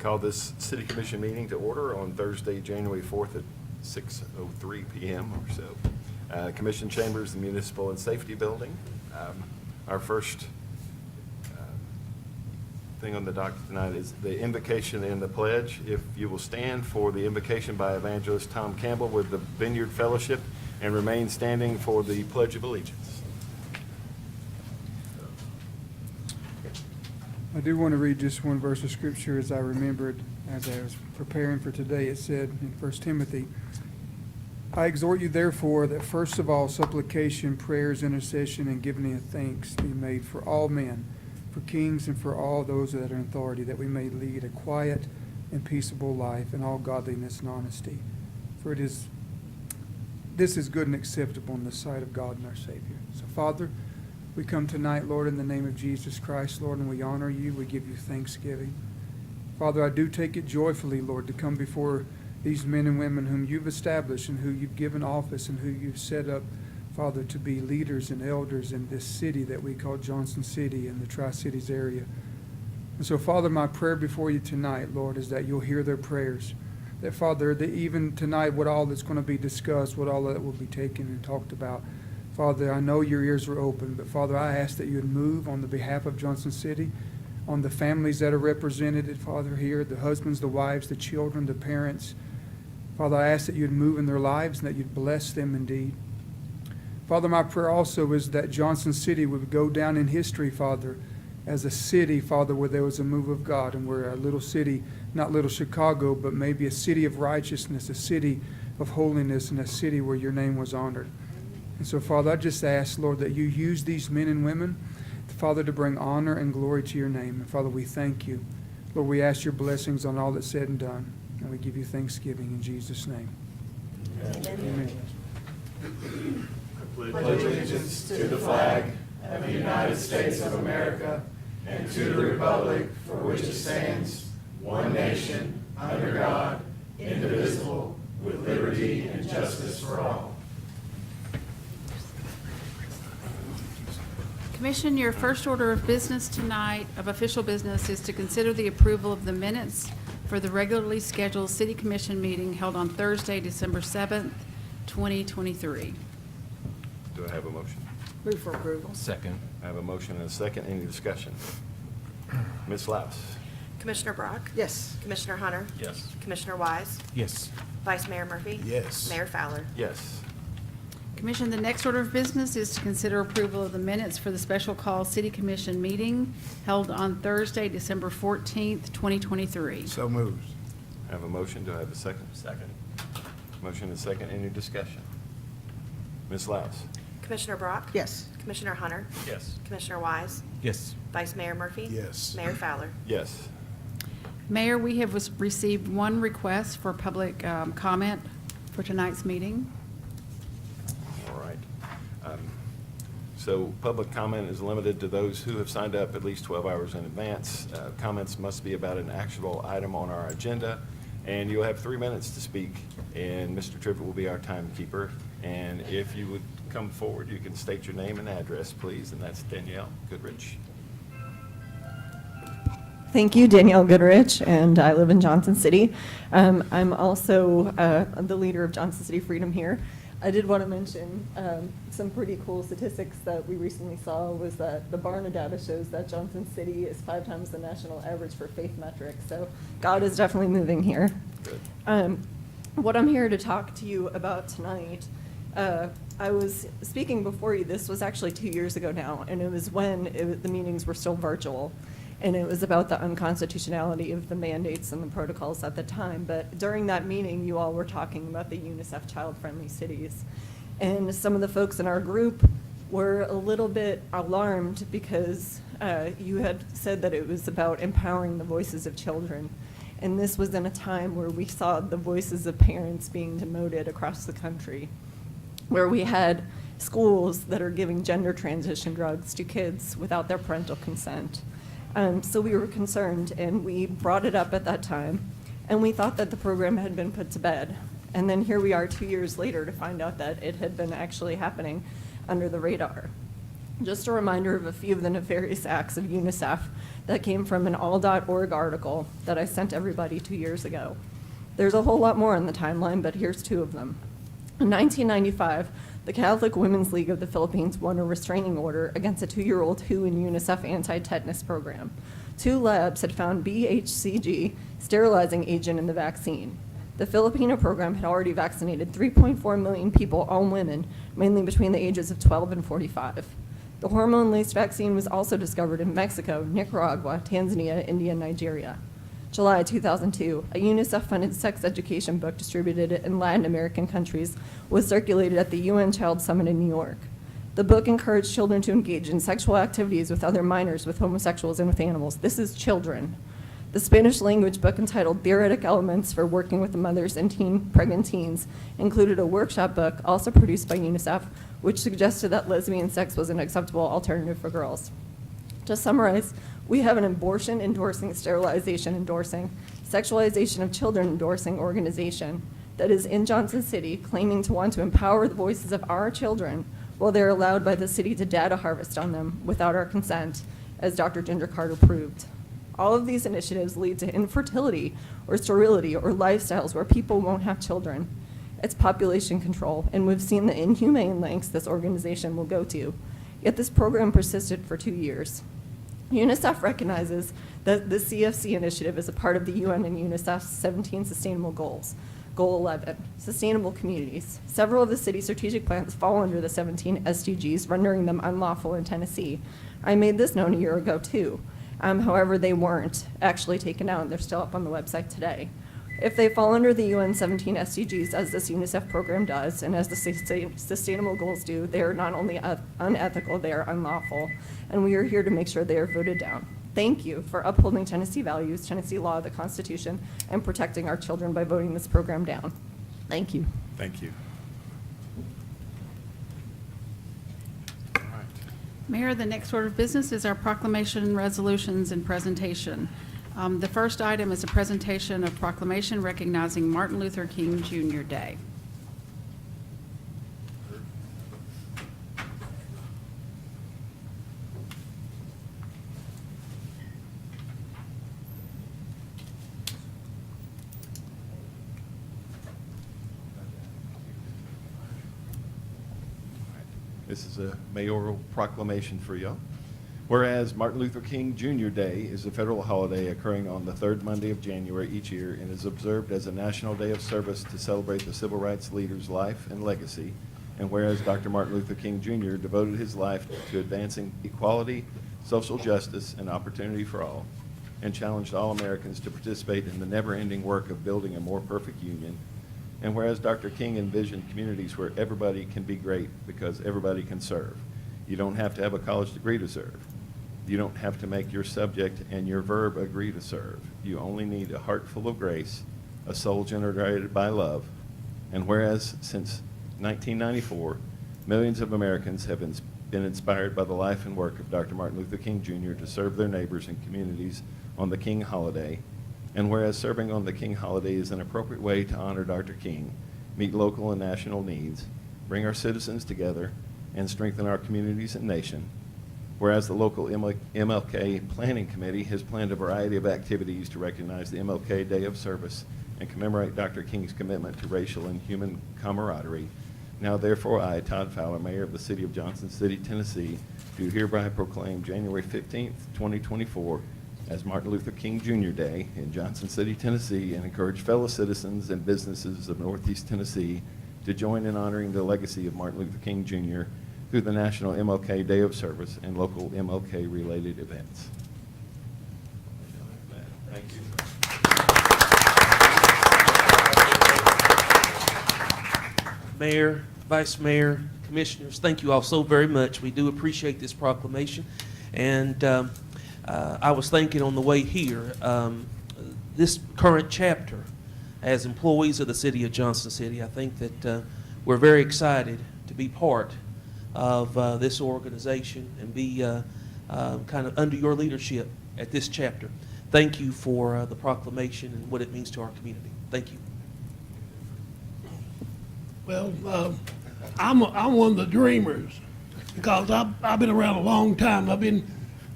Call this City Commission meeting to order on Thursday, January 4th at 6:03 p.m. or so. Commission Chambers, the Municipal and Safety Building. Our first thing on the docket tonight is the invocation and the pledge. If you will stand for the invocation by Evangelist Tom Campbell with the Vineyard Fellowship and remain standing for the Pledge of Allegiance. I do want to read just one verse of Scripture as I remembered as I was preparing for today. It said in 1 Timothy, I exhort you therefore that first of all supplication, prayers, intercession, and giving of thanks be made for all men, for kings and for all those that are in authority, that we may lead a quiet and peaceable life in all godliness and honesty. For this is good and acceptable in the sight of God and our Savior. So Father, we come tonight, Lord, in the name of Jesus Christ, Lord, and we honor you. We give you thanksgiving. Father, I do take it joyfully, Lord, to come before these men and women whom you've established and who you've given office and who you've set up, Father, to be leaders and elders in this city that we call Johnson City in the Tri-Cities area. And so, Father, my prayer before you tonight, Lord, is that you'll hear their prayers. That, Father, that even tonight, what all that's going to be discussed, what all that will be taken and talked about, Father, I know your ears are open, but Father, I ask that you would move on the behalf of Johnson City, on the families that are represented, Father, here, the husbands, the wives, the children, the parents. Father, I ask that you'd move in their lives and that you'd bless them indeed. Father, my prayer also is that Johnson City would go down in history, Father, as a city, Father, where there was a move of God and where a little city, not little Chicago, but maybe a city of righteousness, a city of holiness, and a city where your name was honored. And so, Father, I just ask, Lord, that you use these men and women, Father, to bring honor and glory to your name. And Father, we thank you. Lord, we ask your blessings on all that's said and done. And we give you thanksgiving in Jesus' name. Amen. Pledge allegiance to the flag of the United States of America and to the republic for which it stands, one nation, under God, indivisible, with liberty and justice for all. Commission, your first order of business tonight, of official business, is to consider the approval of the minutes for the regularly scheduled City Commission meeting held on Thursday, December 7th, 2023. Do I have a motion? Move for approval. Second. I have a motion and a second. Any discussion? Ms. Laus? Commissioner Brock? Yes. Commissioner Hunter? Yes. Commissioner Wise? Yes. Vice Mayor Murphy? Yes. Mayor Fowler? Yes. Commission, the next order of business is to consider approval of the minutes for the special call City Commission meeting held on Thursday, December 14th, 2023. So moved. I have a motion. Do I have a second? Second. Motion and second. Any discussion? Ms. Laus? Commissioner Brock? Yes. Commissioner Hunter? Yes. Commissioner Wise? Yes. Vice Mayor Murphy? Yes. Mayor Fowler? Yes. Mayor, we have received one request for public comment for tonight's meeting. All right. So public comment is limited to those who have signed up at least 12 hours in advance. Comments must be about an actionable item on our agenda, and you'll have 3 minutes to speak, and Mr. Trippett will be our timekeeper. And if you would come forward, you can state your name and address, please, and that's Danielle Goodrich. Thank you, Danielle Goodrich, and I live in Johnson City. I'm also the leader of Johnson City Freedom here. I did want to mention some pretty cool statistics that we recently saw was that the Barna data shows that Johnson City is 5 times the national average for faith metrics. So God is definitely moving here. Good. What I'm here to talk to you about tonight, I was speaking before you, this was actually 2 years ago now, and it was when the meetings were still virtual. And it was about the unconstitutionality of the mandates and the protocols at the time. But during that meeting, you all were talking about the UNICEF child-friendly cities. And some of the folks in our group were a little bit alarmed because you had said that it was about empowering the voices of children. And this was in a time where we saw the voices of parents being demoted across the country, where we had schools that are giving gender transition drugs to kids without their parental consent. So we were concerned, and we brought it up at that time, and we thought that the program had been put to bed. And then here we are 2 years later to find out that it had been actually happening under the radar. Just a reminder of a few of the nefarious acts of UNICEF that came from an all.org article that I sent everybody 2 years ago. There's a whole lot more on the timeline, but here's 2 of them. In 1995, the Catholic Women's League of the Philippines won a restraining order against a 2-year-old WHO and UNICEF anti-tetanus program. 2 labs had found BHCG, sterilizing agent in the vaccine. The Filipino program had already vaccinated 3.4 million people, all women, mainly between the ages of 12 and 45. The hormone-laced vaccine was also discovered in Mexico, Nicaragua, Tanzania, India, and Nigeria. July 2002, a UNICEF-funded sex education book distributed in Latin American countries was circulated at the UN Child Summit in New York. The book encouraged children to engage in sexual activities with other minors, with homosexuals, and with animals. This is children. The Spanish language book entitled Theoretic Elements for Working with Mothers and Pregnant Teens included a workshop book, also produced by UNICEF, which suggested that lesbian sex was an acceptable alternative for girls. To summarize, we have an abortion endorsing, sterilization endorsing, sexualization of children endorsing organization that is in Johnson City claiming to want to empower the voices of our children while they're allowed by the city to data harvest on them without our consent, as Dr. Ginger Carter proved. All of these initiatives lead to infertility or sterility or lifestyles where people won't have children. It's population control, and we've seen the inhumane lengths this organization will go to. Yet this program persisted for 2 years. UNICEF recognizes that the CFC initiative is a part of the UN and UNICEF's 17 Sustainable Goals. Goal 11, Sustainable Communities. Several of the city's strategic plans fall under the 17 SDGs, rendering them unlawful in Tennessee. I made this known a year ago, too. However, they weren't actually taken out, and they're still up on the website today. If they fall under the UN 17 SDGs, as this UNICEF program does, and as the Sustainable Goals do, they are not only unethical, they are unlawful, and we are here to make sure they are voted down. Thank you for upholding Tennessee values, Tennessee law, the Constitution, and protecting our children by voting this program down. Thank you. Thank you. All right. Mayor, the next order of business is our proclamation, resolutions, and presentation. The first item is a presentation of proclamation recognizing Martin Luther King Jr. Day. This is a mayoral proclamation for y'all. Whereas Martin Luther King Jr. Day is a federal holiday occurring on the 3rd Monday of January each year and is observed as a national day of service to celebrate the civil rights leader's life and legacy. And whereas Dr. Martin Luther King Jr. devoted his life to advancing equality, social justice, and opportunity for all, and challenged all Americans to participate in the never-ending work of building a more perfect union. And whereas Dr. King envisioned communities where everybody can be great because everybody can serve. You don't have to have a college degree to serve. You don't have to make your subject and your verb agree to serve. You only need a heart full of grace, a soul generated by love. And whereas since 1994, millions of Americans have been inspired by the life and work of Dr. Martin Luther King Jr. to serve their neighbors and communities on the King holiday. And whereas serving on the King holiday is an appropriate way to honor Dr. King, meet local and national needs, bring our citizens together, and strengthen our communities and nation. Whereas the local MLK Planning Committee has planned a variety of activities to recognize the MLK Day of Service and commemorate Dr. King's commitment to racial and human camaraderie. Now therefore I, Todd Fowler, Mayor of the City of Johnson City, Tennessee, do hereby proclaim January 15th, 2024 as Martin Luther King Jr. Day in Johnson City, Tennessee, and encourage fellow citizens and businesses of Northeast Tennessee to join in honoring the legacy of Martin Luther King Jr. through the National MLK Day of Service and local MLK-related events. Thank you. Mayor, Vice Mayor, Commissioners, thank you all so very much. We do appreciate this proclamation. And I was thinking on the way here, this current chapter, as employees of the City of Johnson City, I think that we're very excited to be part of this organization and be kind of under your leadership at this chapter. Thank you for the proclamation and what it means to our community. Thank you. Well, I'm one of the dreamers because I've been around a long time. I've been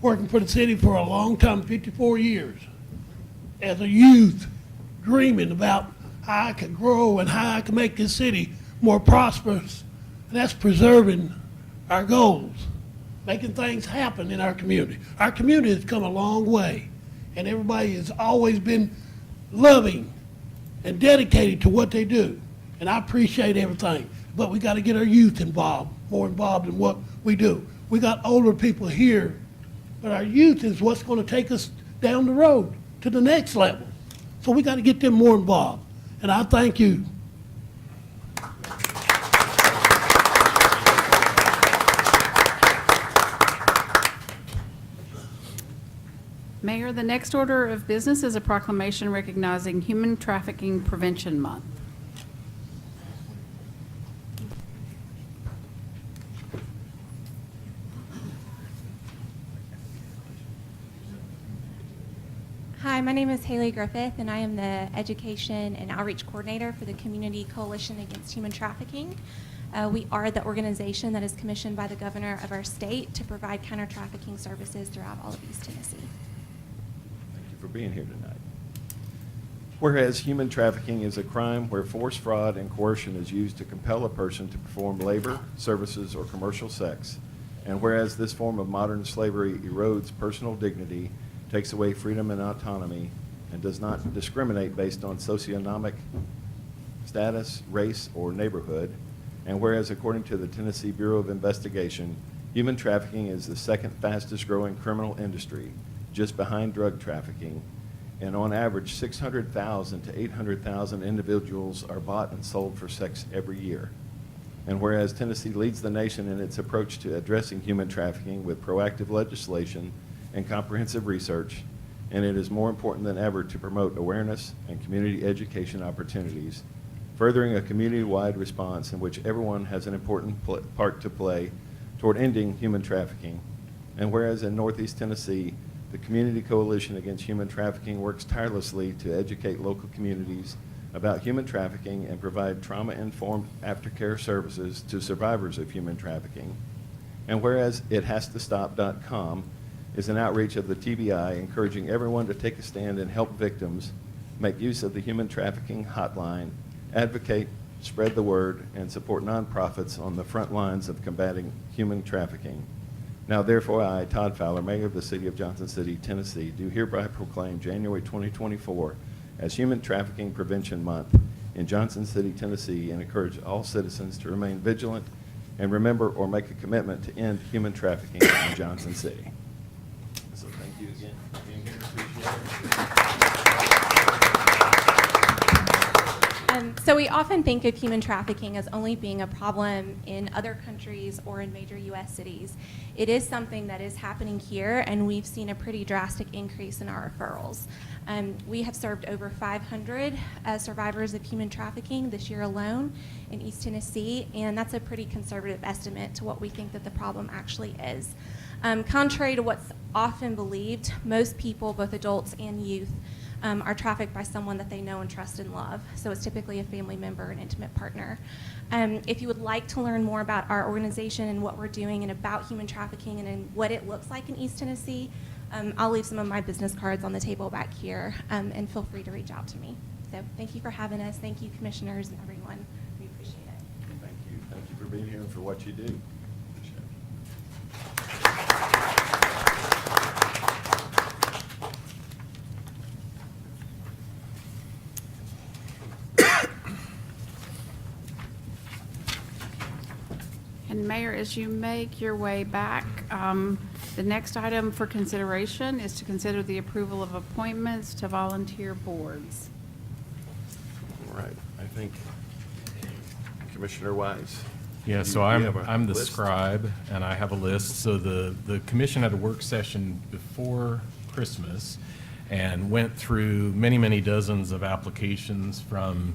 working for the city for a long time, 54 years, as a youth, dreaming about how I could grow and how I could make this city more prosperous. And that's preserving our goals, making things happen in our community. Our community has come a long way, and everybody has always been loving and dedicated to what they do. And I appreciate everything, but we got to get our youth involved, more involved in what we do. We got older people here, but our youth is what's going to take us down the road to the next level. So we got to get them more involved. And I thank you. Mayor, the next order of business is a proclamation recognizing Human Trafficking Prevention Month. Hi, my name is Haley Griffith, and I am the Education and Outreach Coordinator for the Community Coalition Against Human Trafficking. We are the organization that is commissioned by the governor of our state to provide counter-trafficking services throughout all of East Tennessee. Thank you for being here tonight. Whereas human trafficking is a crime where force, fraud, and coercion is used to compel a person to perform labor, services, or commercial sex, and whereas this form of modern slavery erodes personal dignity, takes away freedom and autonomy, and does not discriminate based on socioeconomic status, race, or neighborhood. And whereas, according to the Tennessee Bureau of Investigation, human trafficking is the second fastest growing criminal industry, just behind drug trafficking. And on average, 600,000 to 800,000 individuals are bought and sold for sex every year. And whereas Tennessee leads the nation in its approach to addressing human trafficking with proactive legislation and comprehensive research, and it is more important than ever to promote awareness and community education opportunities, furthering a community-wide response in which everyone has an important part to play toward ending human trafficking. And whereas in Northeast Tennessee, the Community Coalition Against Human Trafficking works tirelessly to educate local communities about human trafficking and provide trauma-informed aftercare services to survivors of human trafficking. And whereas ithastostop.com is an outreach of the TBI encouraging everyone to take a stand and help victims, make use of the human trafficking hotline, advocate, spread the word, and support nonprofits on the front lines of combating human trafficking. Now therefore I, Todd Fowler, Mayor of the City of Johnson City, Tennessee, do hereby proclaim January 2024 as Human Trafficking Prevention Month in Johnson City, Tennessee, and encourage all citizens to remain vigilant and remember or make a commitment to end human trafficking in Johnson City. So thank you again for being here. Appreciate it. So we often think of human trafficking as only being a problem in other countries or in major U.S. cities. It is something that is happening here, and we've seen a pretty drastic increase in our referrals. We have served over 500 survivors of human trafficking this year alone in East Tennessee, and that's a pretty conservative estimate to what we think that the problem actually is. Contrary to what's often believed, most people, both adults and youth, are trafficked by someone that they know and trust and love. So it's typically a family member, an intimate partner. If you would like to learn more about our organization and what we're doing and about human trafficking and what it looks like in East Tennessee, I'll leave some of my business cards on the table back here, and feel free to reach out to me. So thank you for having us. Thank you, commissioners and everyone. We appreciate it. Thank you. Thank you for being here and for what you do. Appreciate it. And Mayor, as you make your way back, the next item for consideration is to consider the approval of appointments to volunteer boards. All right. I think Commissioner Wise. Yeah, you- so you I'm have a I'm the list. scribe, and I have a list. So the commission had a work session before Christmas and went through many dozens of applications from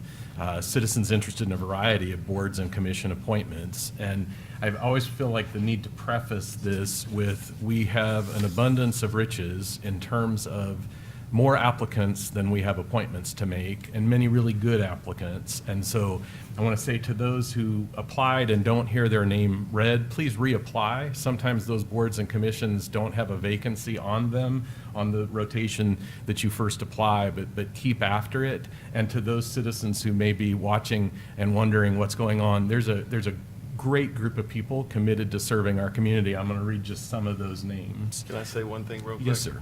citizens interested in a variety of boards and commission appointments. And I always feel like the need to preface this with, we have an abundance of riches in terms of more applicants than we have appointments to make, and many really good applicants. And so I want to say to those who applied and don't hear their name read, please reapply. Sometimes those boards and commissions don't have a vacancy on them on the rotation that you first apply, but keep after it. And to those citizens who may be watching and wondering what's going on, there's a great group of people committed to serving our community. I'm going to read just some of those names. Can I say one thing real quick? Yes, sir.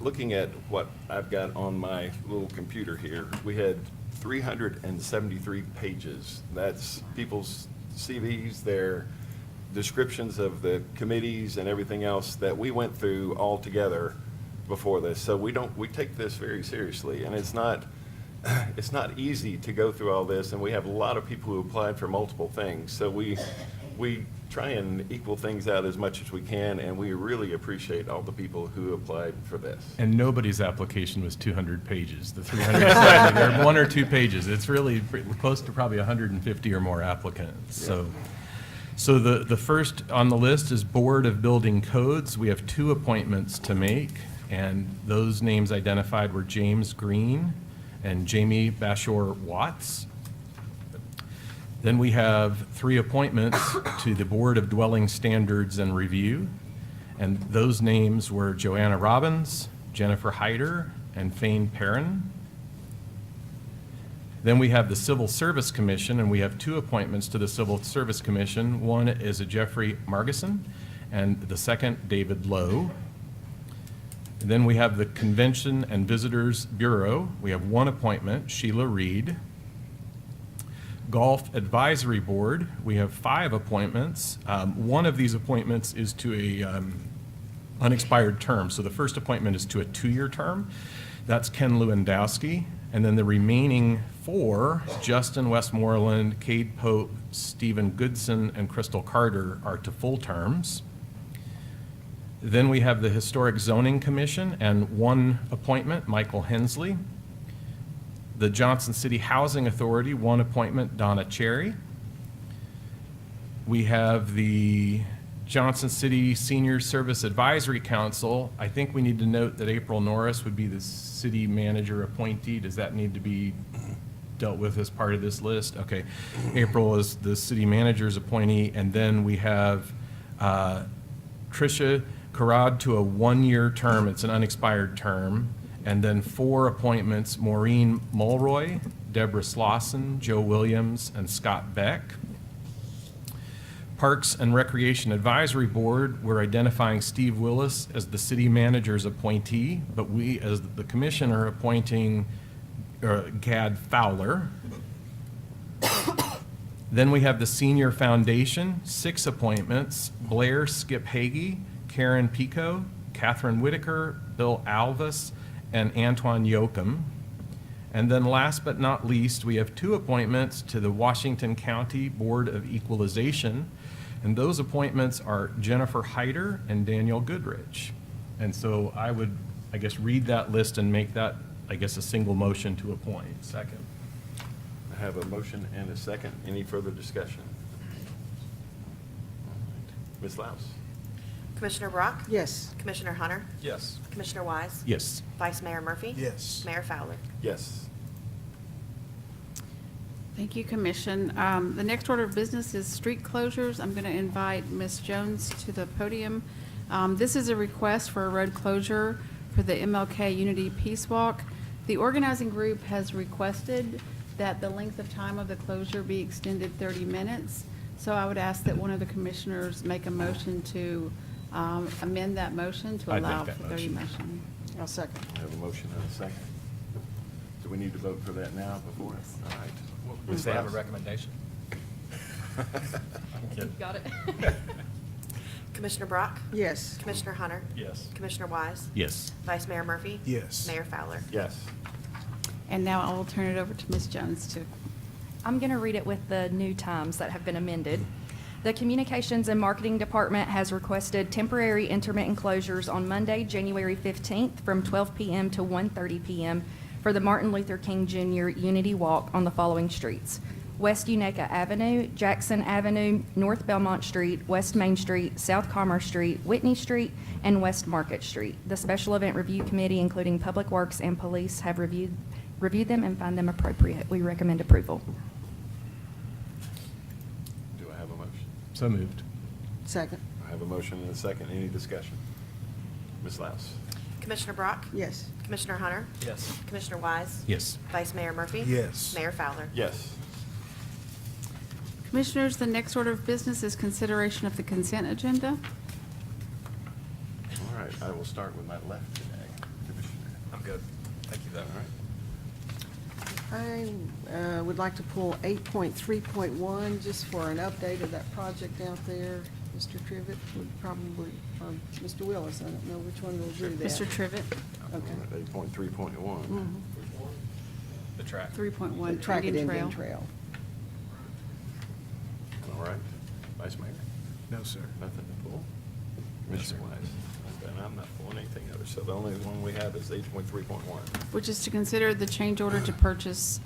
Looking at what I've got on my little computer here, we had 373 pages. That's people's CVs, their descriptions of the committees and everything else that we went through all together before this. So we take this very seriously, and it's not easy to go through all this, and we have a lot of people who applied for multiple things. So we try and equal things out as much as we can, and we really appreciate all the people who applied for this. And nobody's application was 200 pages. The 370, they're 1 or 2 pages. It's really close to probably 150 or more applicants. So the first on the list is Board of Building Codes. We have 2 appointments to make, and those names identified were James Green and Jamie Bashor Watts. Then we have 3 appointments to the Board of Dwelling Standards and Review, and those names were Joanna Robbins, Jennifer Hyder, and Fane Perrin. Then we have the Civil Service Commission, and we have 2 appointments to the Civil Service Commission. One is a Jeffrey Margison, and the second, David Lowe. And then we have the Convention and Visitors Bureau. We have 1 appointment, Sheila Reed. Golf Advisory Board, we have 5 appointments. One of these appointments is to a unexpired term. So the first appointment is to a 2-year term. That's Ken Lewandowski. And then the remaining 4, Justin Westmoreland, Cade Pope, Stephen Goodson, and Crystal Carter, are to full terms. Then we have the Historic Zoning Commission and 1 appointment, Michael Hensley. The Johnson City Housing Authority, 1 appointment, Donna Cherry. We have the Johnson City Senior Service Advisory Council. I think we need to note that April Norris would be the city manager appointee. Does that need to be dealt with as part of this list? Okay. April is the city manager's appointee. And then we have Tricia Carrad to a 1-year term. It's an unexpired term. And then 4 appointments, Maureen Mulroy, Deborah Slauson, Joe Williams, and Scott Beck. Parks and Recreation Advisory Board, we're identifying Steve Willis as the city manager's appointee, but we, as the commission, are appointing Gad Fowler. Then we have the Senior Foundation, 6 appointments, Blair Skip Hagee, Karen Pico, Catherine Whitaker, Bill Alvis, and Antoine Yoakum. And then last but not least, we have 2 appointments to the Washington County Board of Equalization. And those appointments are Jennifer Hyder and Daniel Goodrich. And so I would, I guess, read that list and make that, I guess, a single motion to appoint. Second. I have a motion and a second. Any further discussion? Ms. Laus? Commissioner Brock? Yes. Commissioner Hunter? Yes. Commissioner Wise? Yes. Vice Mayor Murphy? Yes. Mayor Fowler? Yes. Thank you, Commission. The next order of business is street closures. I'm going to invite Ms. Jones to the podium. This is a request for a road closure for the MLK Unity Peace Walk. The organizing group has requested that the length of time of the closure be extended 30 minutes. So I would ask that one of the commissioners make a motion to amend that motion to I'd allow make that for 30 motion. motion. I'll second. I have a motion and a second. Do we need to vote for that now before? All right. Ms. They have a Laus? recommendation. Got it. Commissioner Brock? Yes. Commissioner Hunter? Yes. Commissioner Wise? Yes. Vice Mayor Murphy? Yes. Mayor Fowler? Yes. And now I will turn it over to Ms. Jones to I'm going to read it with the new times that have been amended. The Communications and Marketing Department has requested temporary intermittent closures on Monday, January 15th from 12 p.m. to 1:30 p.m. for the Martin Luther King Jr. Unity Walk on the following streets: West Uneca Avenue, Jackson Avenue, North Belmont Street, West Main Street, South Commerce Street, Whitney Street, and West Market Street. The Special Event Review Committee, including Public Works and Police, have reviewed them and find them appropriate. We recommend approval. Do I have a motion? So moved. Second. I have a motion and a second. Any discussion? Ms. Laus? Commissioner Brock? Yes. Commissioner Hunter? Yes. Commissioner Wise? Yes. Vice Mayor Murphy? Yes. Mayor Fowler? Yes. Commissioners, the next order of business is consideration of the consent agenda. All right, I will start with my left today. I'm good. Thank you, though. All right. I would like to pull 8.3.1 just for an update of that project out there. Mr. Trivett would probably, or Mr. Willis, I don't know which one will do that. Mr. Trivett, Okay. 8.3.1. The track. 3.1, The track at Indian Indian Trail. Trail. All right. Vice Mayor? No, sir. Nothing to pull? Commissioner Wise? Okay, and I'm not pulling anything other, so the only one we have is 8.3.1. which is to consider the change order to purchase,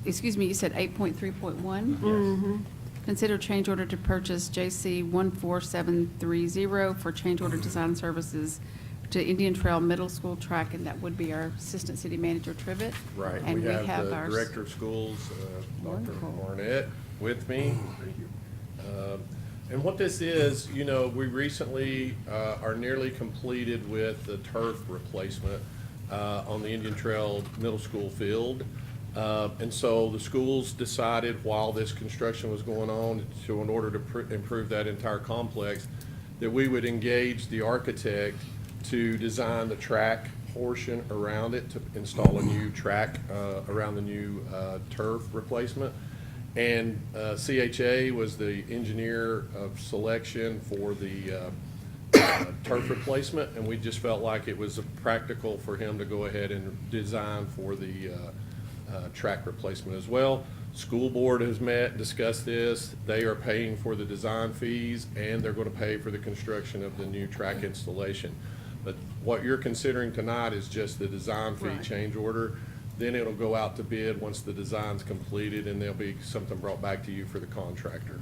excuse me, you said 8.3.1? Consider change order to purchase JC 14730 for change order design services to Indian Trail Middle School track, and that would be our Assistant City Manager Trivett. Right, And we have the our Director of Schools, Dr. Wonderful. Barnett, with me. And what this is, you know, we recently are nearly completed with the turf replacement on the Indian Trail Middle School field. And so the schools decided while this construction was going on, to in order to improve that entire complex, that we would engage the architect to design the track portion around it, to install a new track around the new turf replacement. And CHA was the engineer of selection for the turf replacement, and we just felt like it was practical for him to go ahead and design for the track replacement as well. School board has met, discussed this. They are paying for the design fees, and they're going to pay for the construction of the new track installation. But what you're considering tonight is just the design fee Right. change order. Then it'll go out to bid once the design's completed, and there'll be something brought back to you for the contractor.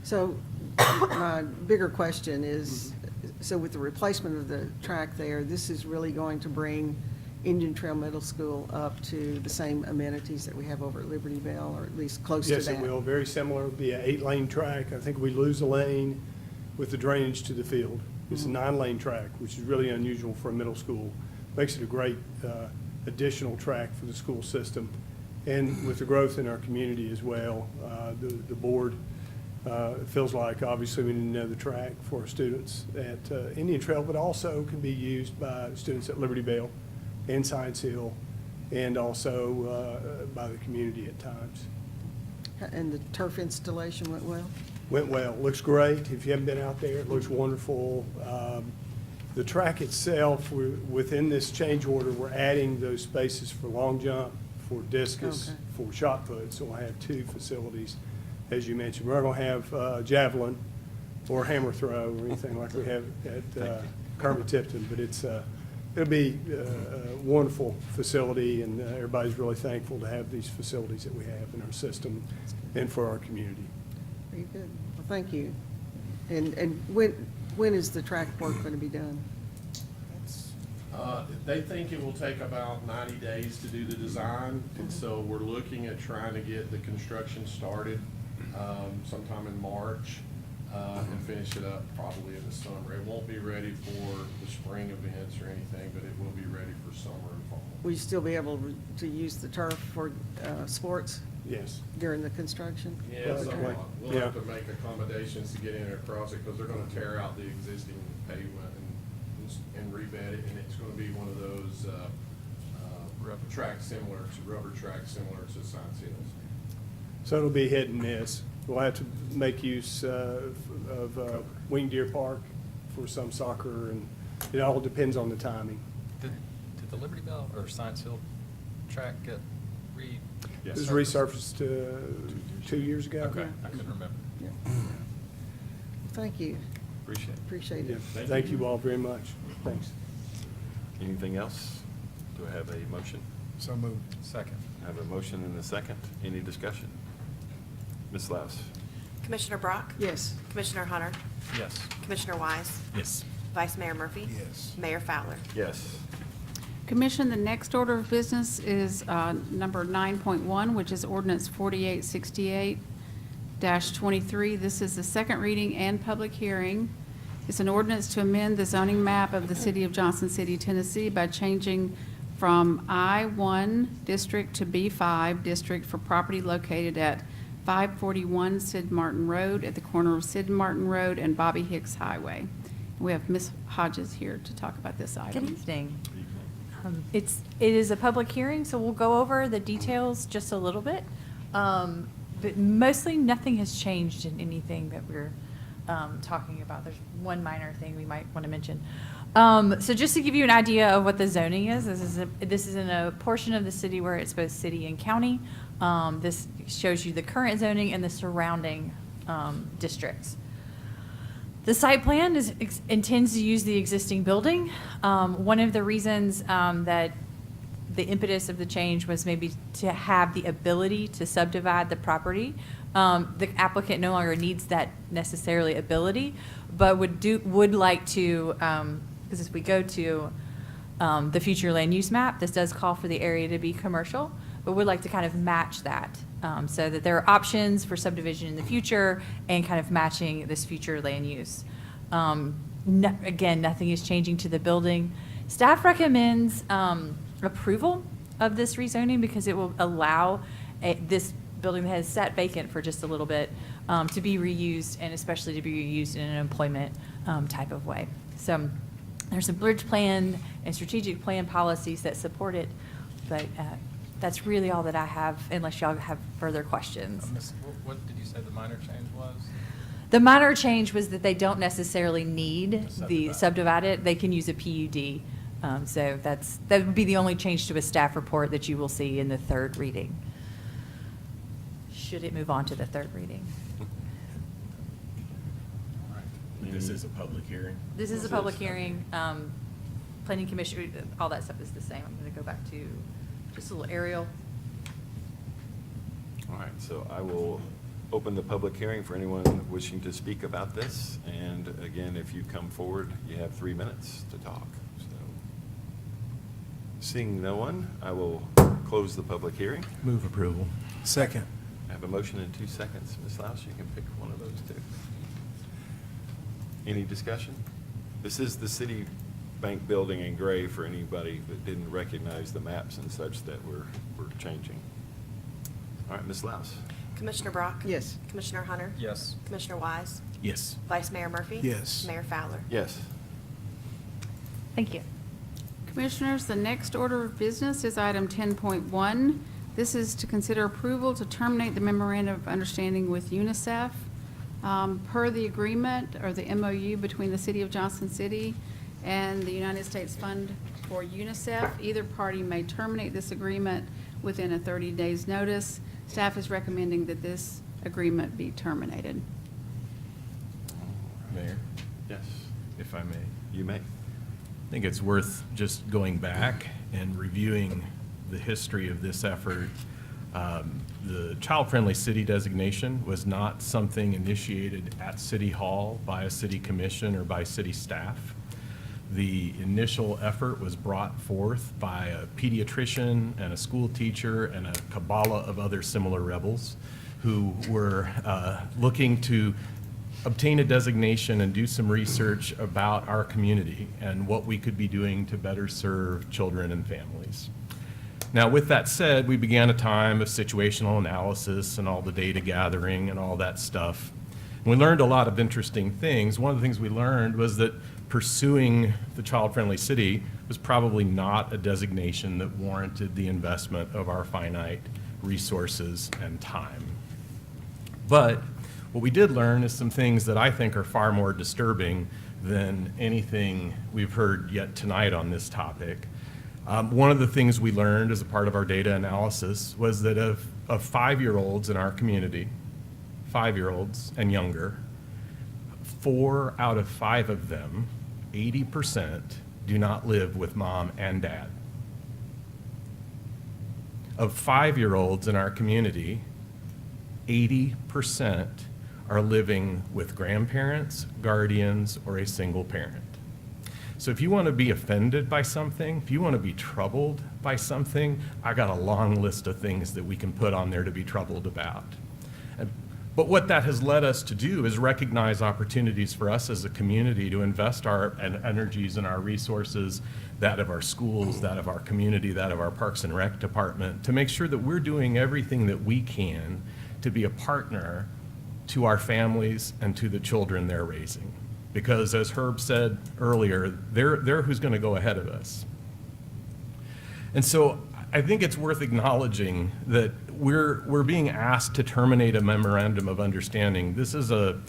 So my bigger question is, so with the replacement of the track there, this is really going to bring Indian Trail Middle School up to the same amenities that we have over at Liberty Bell, or at least close to that? Yes, it will. Very similar. It'll be an 8-lane track. I think we lose a lane with the drainage to the field. It's a 9-lane track, which is really unusual for a middle school. Makes it a great additional track for the school system. And with the growth in our community as well, the board feels like obviously we need another track for our students at Indian Trail, but also can be used by students at Liberty Bell and Science Hill, and also by the community at times. And the turf installation went well? Went well. Looks great. If you haven't been out there, it looks wonderful. The track itself, within this change order, we're adding those spaces for long jump, for discus, Okay. for shot put. So we'll have 2 facilities, as you mentioned. We're not going to have javelin or hammer throw or anything like we have at Kermit Tipton, but it'll be a wonderful facility, and everybody's really thankful to have these facilities that we have in our system and for our community. Very good. Well, thank you. And when is the track work going to be done? They think it will take about 90 days to do the design, and so we're looking at trying to get the construction started sometime in March and finish it up probably in the summer. It won't be ready for the spring events or anything, but it will be ready for summer and fall. Will you still be able to use the turf for sports Yes. during the construction? Yeah, Okay. somewhat. We'll Yeah. have to make accommodations to get in and across it, because they're gonna tear out the existing pavement and rebed it, and it's gonna be one of those, tracks similar to, rubber tracks similar to Science Hills. So it'll be hit and miss. We'll have to make use of Wing Deer Park for some soccer, and it all depends on the timing. Did the Liberty Bell or Science Hill track get It was resurfaced 2 years ago. Okay, I couldn't remember. Yeah. Thank you. Appreciate Yeah. it. Thank you all very much. Thanks. Anything else? Do I have a motion? So moved. Second. I have a motion and a second. Any discussion? Ms. Laus? Commissioner Brock? Yes. Commissioner Hunter? Yes. Commissioner Wise? Yes. Vice Mayor Murphy? Yes. Mayor Fowler? Yes. Commission, the next order of business is number 9.1, which is ordinance 4868-23. This is the second reading and public hearing. It's an ordinance to amend the zoning map of the city of Johnson City, Tennessee by changing from I-1 district to B-5 district for property located at 541 Sid Martin Road at the corner of Sid Martin Road and Bobby Hicks Highway. We have Ms. Hodges here to talk about this item. Good evening. It is a public hearing, so we'll go over the details just a little bit. But mostly, nothing has changed in anything that we're talking about. There's one minor thing we might want to mention. So just to give you an idea of what the zoning is, this is in a portion of the city where it's both city and county. This shows you the current zoning and the surrounding districts. The site plan intends to use the existing building. One of the reasons that the impetus of the change was maybe to have the ability to subdivide the property. The applicant no longer needs that necessarily ability, but would like to, because if we go to the future land use map, this does call for the area to be commercial, but would like to kind of match that. So that there are options for subdivision in the future and kind of matching this future land use. Again, nothing is changing to the building. Staff recommends approval of this rezoning because it will allow this building that has sat vacant for just a little bit to be reused, and especially to be reused in an employment type of way. So there's a bridge plan and strategic plan policies that support it, but that's really all that I have, unless y'all have further questions. What did you say the minor change was? The minor change was that they don't necessarily need To the subdivide it. They can use a PUD. So that would be the only change to a staff report that you will see in the third reading. Should it move on to the third reading? This is a public hearing. This is a public hearing. Planning Commission, all that stuff is the same. I'm going to go back to just a little aerial. All right, so I will open the public hearing for anyone wishing to speak about this. And again, if you come forward, you have 3 minutes to talk. So, seeing no one, I will close the public hearing. Move approval. Second. I have a motion in 2 seconds. Ms. Laus, you can pick one of those two. Any discussion? This is the City Bank building in gray for anybody that didn't recognize the maps and such that we're changing. All right, Ms. Laus. Commissioner Brock? Yes. Commissioner Hunter? Yes. Commissioner Wise? Yes. Vice Mayor Murphy? Yes. Mayor Fowler? Yes. Thank you. Commissioners, the next order of business is item 10.1. This is to consider approval to terminate the memorandum of understanding with UNICEF. Per the agreement or the MOU between the City of Johnson City and the United States Fund for UNICEF, either party may terminate this agreement within a 30 days notice. Staff is recommending that this agreement be terminated. Mayor, Yes. if I may. You may. I think it's worth just going back and reviewing the history of this effort. The child-friendly city designation was not something initiated at City Hall by a city commission or by city staff. The initial effort was brought forth by a pediatrician and a school teacher and a cabala of other similar rebels who were looking to obtain a designation and do some research about our community and what we could be doing to better serve children and families. Now, with that said, we began a time of situational analysis and all the data gathering and all that stuff. And we learned a lot of interesting things. One of the things we learned was that pursuing the child-friendly city was probably not a designation that warranted the investment of our finite resources and time. But what we did learn is some things that I think are far more disturbing than anything we've heard yet tonight on this topic. One of the things we learned as a part of our data analysis was that of 5-year-olds in our community, 5-year-olds and younger, 4 out of 5 of them, 80%, do not live with mom and dad. of 5-year-olds in our community, 80% are living with grandparents, guardians, or a single parent. So if you want to be offended by something, if you want to be troubled by something, I got a long list of things that we can put on there to be troubled about. But what that has led us to do is recognize opportunities for us as a community to invest our energies and our resources, that of our schools, that of our community, that of our Parks and Rec department, to make sure that we're doing everything that we can to be a partner to our families and to the children they're raising. Because as Herb said earlier, they're who's going to go ahead of us. And so I think it's worth acknowledging that we're being asked to terminate a memorandum of understanding. This is a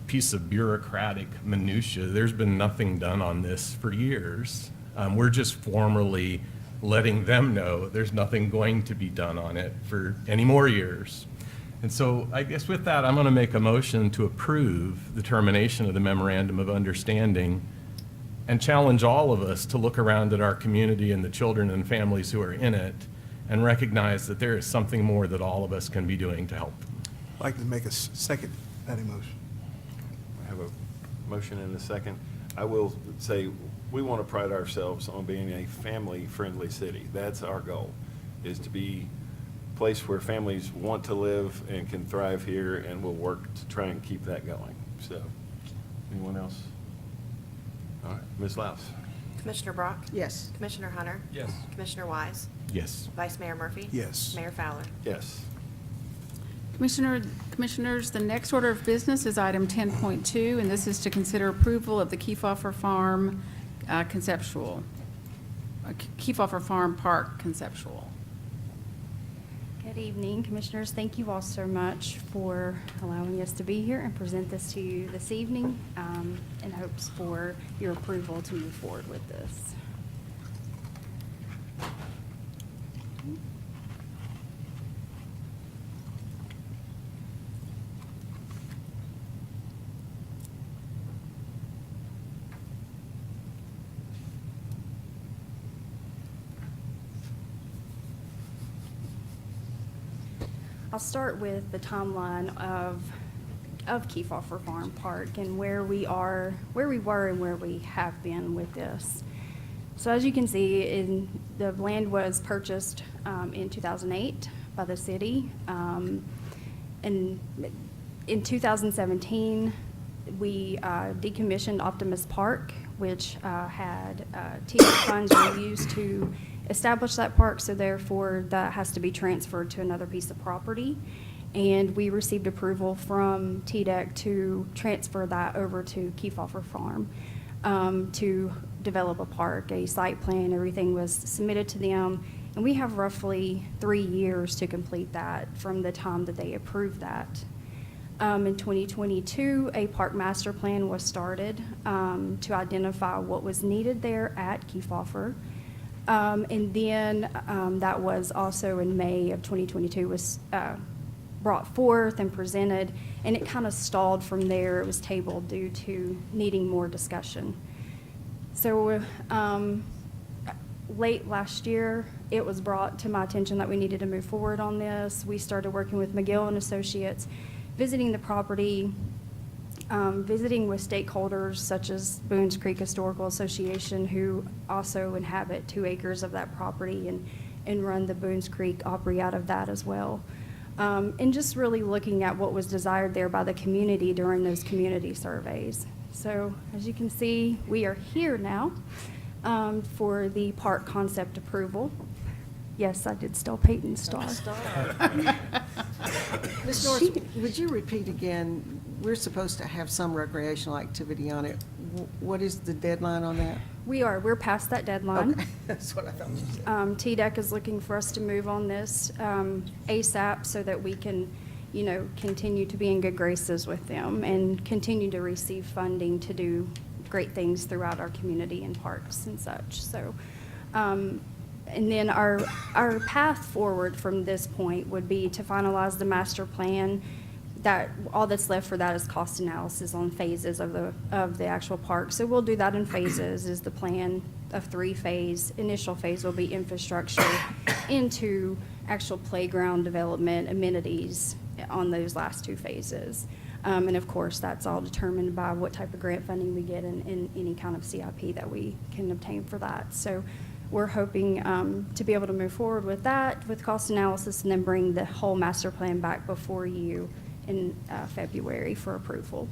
piece of bureaucratic minutia. There's been nothing done on this for years. We're just formally letting them know there's nothing going to be done on it for any more years. And so I guess with that, I'm going to make a motion to approve the termination of the memorandum of understanding and challenge all of us to look around at our community and the children and families who are in it and recognize that there is something more that all of us can be doing to help them. I'd like to make a second that emotion. I have a motion and a second. I will say, we want to pride ourselves on being a family-friendly city. That's our goal, is to be a place where families want to live and can thrive here, and we'll work to try and keep that going. So, anyone else? All right, Ms. Laus. Commissioner Brock? Yes. Commissioner Hunter? Yes. Commissioner Wise? Yes. Vice Mayor Murphy? Yes. Mayor Fowler? Yes. Commissioners, the next order of business is item 10.2, and this is to consider approval of the Kefauver Farm Kefauver Farm Park conceptual. Good evening, Commissioners. Thank you all so much for allowing us to be here and present this to you this evening, in hopes for your approval to move forward with this. I'll start with the timeline of Kefauver Farm Park and where we were and where we have been with this. So as you can see, the land was purchased in 2008 by the city. And in 2017, we decommissioned Optimus Park, which had TIF funds were used to establish that park, so therefore that has to be transferred to another piece of property. And we received approval from TDEC to transfer that over to Kefauver Farm to develop a park. A site plan, everything was submitted to them, and we have roughly 3 years to complete that from the time that they approved that. In 2022, a park master plan was started to identify what was needed there at Kefauver. And then that was also in May of 2022 was brought forth and presented, and it kind of stalled from there. It was tabled due to needing more discussion. So late last year, it was brought to my attention that we needed to move forward on this. We started working with McGill and Associates, visiting the property, visiting with stakeholders such as Boones Creek Historical Association, who also inhabit 2 acres of that property and run the Boones Creek Opry out of that as well. And just really looking at what was desired there by the community during those community surveys. So as you can see, we are here now for the park concept approval. Yes, I did steal Peyton's star. Ms. Norris, would you repeat again, we're supposed to have some recreational activity on it. What is the deadline on that? We're past that deadline. Okay, that's what I thought you said. TDEC is looking for us to move on this ASAP so that we can, continue to be in good graces with them and continue to receive funding to do great things throughout our community and parks and such. So, and then our path forward from this point would be to finalize the master plan. That all that's left for that is cost analysis on phases of the actual park. So we'll do that in phases is the plan a three-phase. Initial phase will be infrastructure into actual playground development, amenities on those last two phases. And of course, that's all determined by what type of grant funding we get and any kind of CIP that we can obtain for that. So we're hoping to be able to move forward with that, with cost analysis, and then bring the whole master plan back before you in February for approval.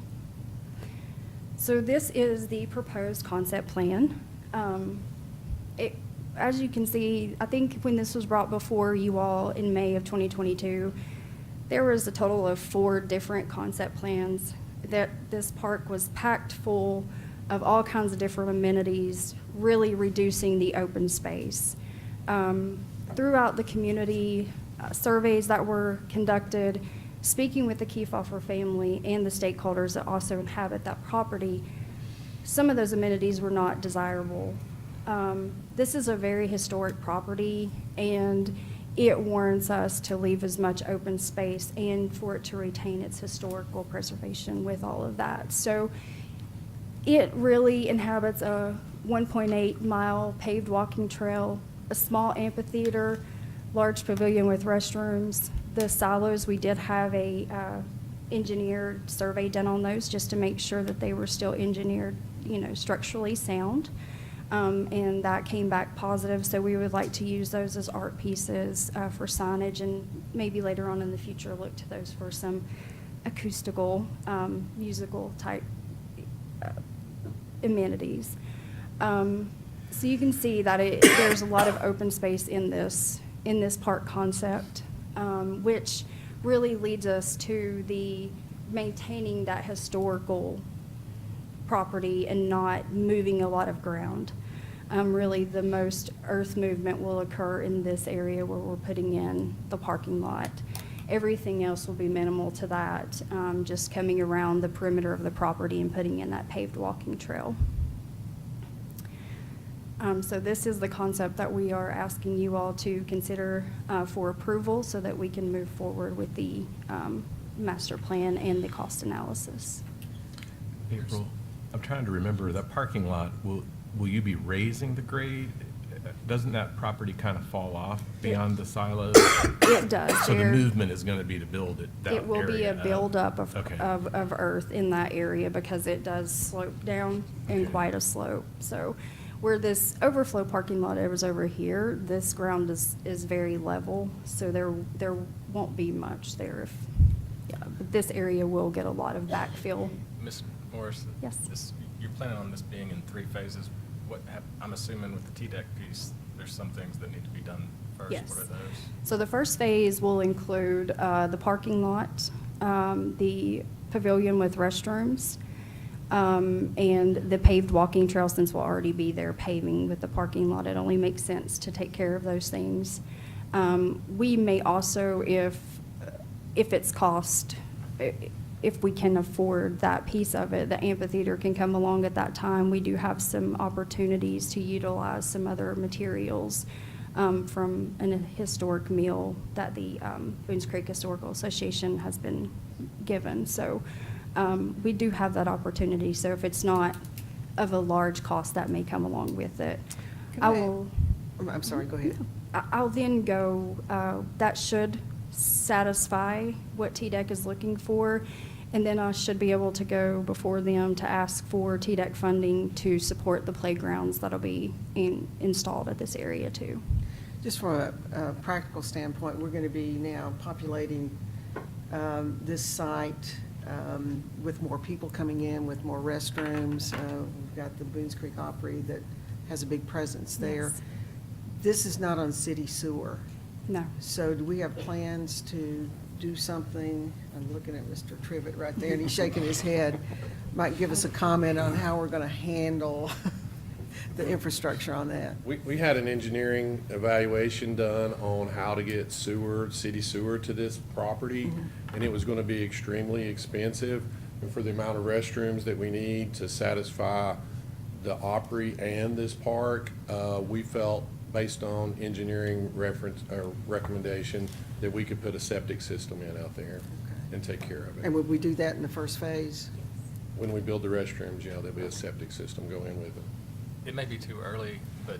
So this is the proposed concept plan. As you can see, I think when this was brought before you all in May of 2022, there was a total of 4 different concept plans that this park was packed full of all kinds of different amenities, really reducing the open space. Throughout the community, surveys that were conducted, speaking with the Kefauver family and the stakeholders that also inhabit that property, some of those amenities were not desirable. This is a very historic property, and it warrants us to leave as much open space and for it to retain its historical preservation with all of that. So it really inhabits a 1.8-mile paved walking trail, a small amphitheater, large pavilion with restrooms. The silos, we did have a engineered survey done on those just to make sure that they were still engineered, structurally sound. And that came back positive, so we would like to use those as art pieces for signage, and maybe later on in the future look to those for some acoustical, musical type amenities. So you can see that there's a lot of open space in this park concept, which really leads us to the maintaining that historical property and not moving a lot of ground. Really, the most earth movement will occur in this area where we're putting in the parking lot. Everything else will be minimal to that, just coming around the perimeter of the property and putting in that paved walking trail. So this is the concept that we are asking you all to consider for approval so that we can move forward with the master plan and the cost analysis. April, I'm trying to remember, that parking lot, will you be raising the grade? Doesn't that property kind of fall off beyond the silos? It does. So the movement is going to be to build it that area. It will be a buildup Okay. of earth in that area because it does slope down in quite a slope. So where this overflow parking lot was over here, this ground is very level, so there won't be much there. But this area will get a lot of backfill. Ms. Morris? Yes. You're planning on this being in 3 phases. I'm assuming with the T-deck piece, there's some things that need to be done first. Yes. What are those? So the first phase will include the parking lot, the pavilion with restrooms, and the paved walking trail, since we'll already be there paving with the parking lot. It only makes sense to take care of those things. We may also, if it's cost, if we can afford that piece of it, the amphitheater can come along at that time. We do have some opportunities to utilize some other materials from an historic meal that the Boones Creek Historical Association has been given. So we do have that opportunity. So if it's not of a large cost, that may come along with it. I'm sorry, go ahead. I'll then go, that should satisfy what TDEC is looking for, and then I should be able to go before them to ask for TDEC funding to support the playgrounds that'll be installed at this area too. Just from a practical standpoint, we're going to be now populating this site with more people coming in, with more restrooms. We've got the Boones Creek Opry that has a big presence there. Yes. This is not on city sewer. No. So do we have plans to do something? I'm looking at Mr. Trivett right there, and he's shaking his head. Might give us a comment on how we're going to handle the infrastructure on that. We had an engineering evaluation done on how to get city sewer to this property, and it was going to be extremely expensive. And for the amount of restrooms that we need to satisfy the Opry and this park, we felt, based on engineering recommendation, that we could put a septic system in out there and take care of it. And would we do that in the first phase? When we build the restrooms, yeah, there'll be a septic system go in with it. It may be too early, but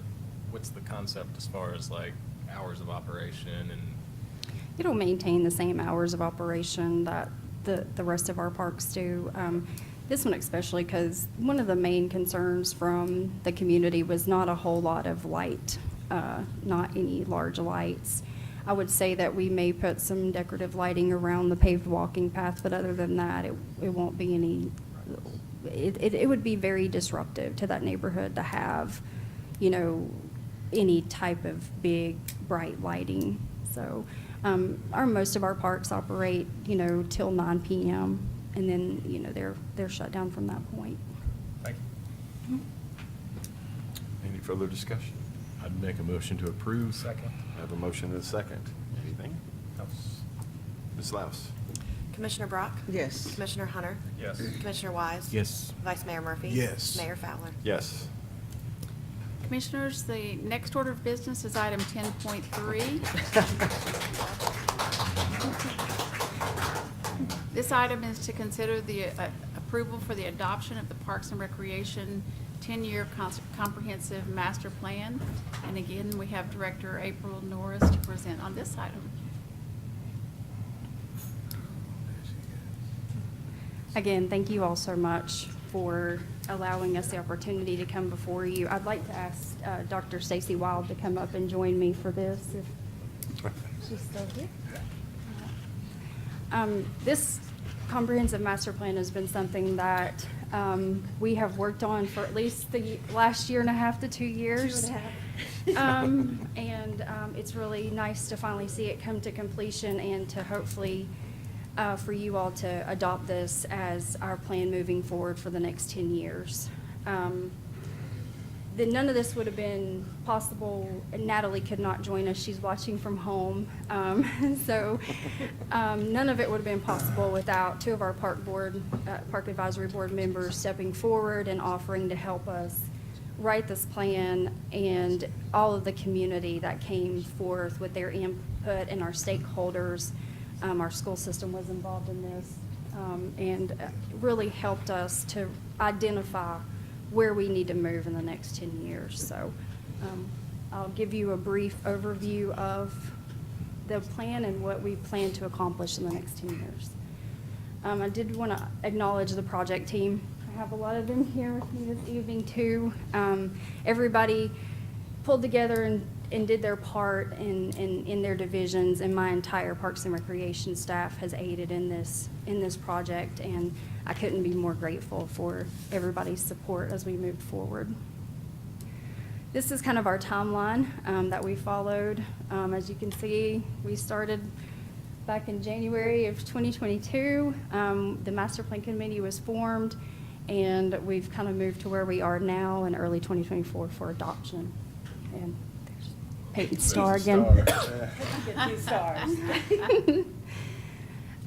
what's the concept as far as like hours of operation and? It'll maintain the same hours of operation that the rest of our parks do. This one especially because one of the main concerns from the community was not a whole lot of light, not any large lights. I would say that we may put some decorative lighting around the paved walking path, but other than that, it won't be any, it would be very disruptive to that neighborhood to have, you know, any type of big, bright lighting. So most of our parks operate, you know, till 9 p.m. and then, you know, they're shut down from that point. Thank you. Any further discussion? I'd make a motion to approve. Second. I have a motion and a second. Anything else? Ms. Laus? Commissioner Brock? Yes. Commissioner Hunter? Yes. Commissioner Wise? Yes. Vice Mayor Murphy? Yes. Mayor Fowler? Yes. Commissioners, the next order of business is item 10.3. This item is to consider the approval for the adoption of the Parks and Recreation 10-year comprehensive master plan. And again, we have Director April Norris to present on this item. Again, thank you all so much for allowing us the opportunity to come before you. I'd like to ask Dr. Stacy Wild to come up and join me for this, if she's still here. This comprehensive master plan has been something that we have worked on for at least the last 1.5 to 2 years. It's really nice to finally see it come to completion and to hopefully for you all to adopt this as our plan moving forward for the next 10 years. None of this would have been possible. Natalie could not join us. She's watching from home. None of it would have been possible without 2 of our Park Advisory Board members stepping forward and offering to help us write this plan, and all of the community that came forth with their input and our stakeholders. Our school system was involved in this and really helped us to identify where we need to move in the next 10 years. So I'll give you a brief overview of the plan and what we plan to accomplish in the next 10 years. I did want to acknowledge the project team. I have a lot of them here with me this evening too. Everybody pulled together and did their part in their divisions, and my entire Parks and Recreation staff has aided in this project, and I couldn't be more grateful for everybody's support as we moved forward. This is kind of our timeline that we followed. As you can see, we started back in January of 2022. The Master Plan Committee was formed, and we've kind of moved to where we are now in early 2024 for adoption. And there's Peyton's star again. Get 2 stars.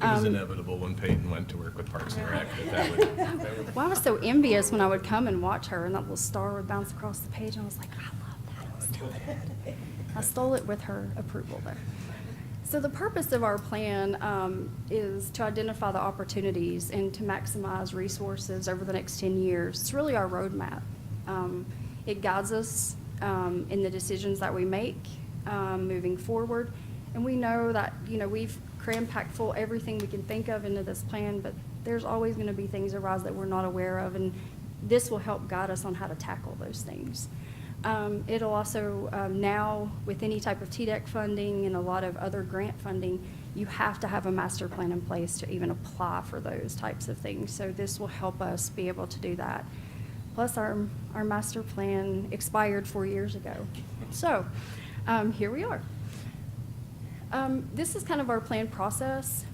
It was inevitable when Peyton went to work with Parks and Rec that would. Well, I was so envious when I would come and watch her, and that little star would bounce across the page, and I was like, I love that. I stole it. I stole it with her approval there. So the purpose of our plan is to identify the opportunities and to maximize resources over the next 10 years. It's really our roadmap. It guides us in the decisions that we make moving forward. And we know that, you know, we've cram-packed full everything we can think of into this plan, but there's always going to be things arise that we're not aware of, and this will help guide us on how to tackle those things. It'll also, now with any type of TDEC funding and a lot of other grant funding, you have to have a master plan in place to even apply for those types of things. So this will help us be able to do that. Plus our master plan expired 4 years ago. So here we are. This is kind of our planned process.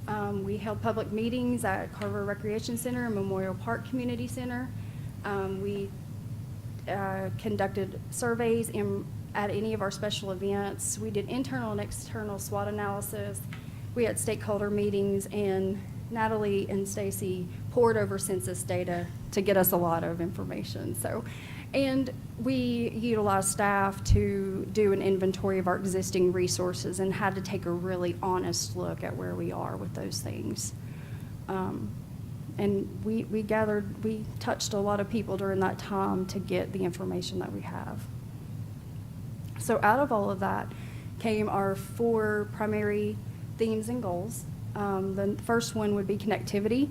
We held public meetings at Carver Recreation Center and Memorial Park Community Center. We conducted surveys at any of our special events. We did internal and external SWOT analysis. We had stakeholder meetings, and Natalie and Stacy poured over census data to get us a lot of information. And we utilized staff to do an inventory of our existing resources and had to take a really honest look at where we are with those things. And we touched a lot of people during that time to get the information that we have. So out of all of that came our 4 primary themes and goals. The first one would be connectivity,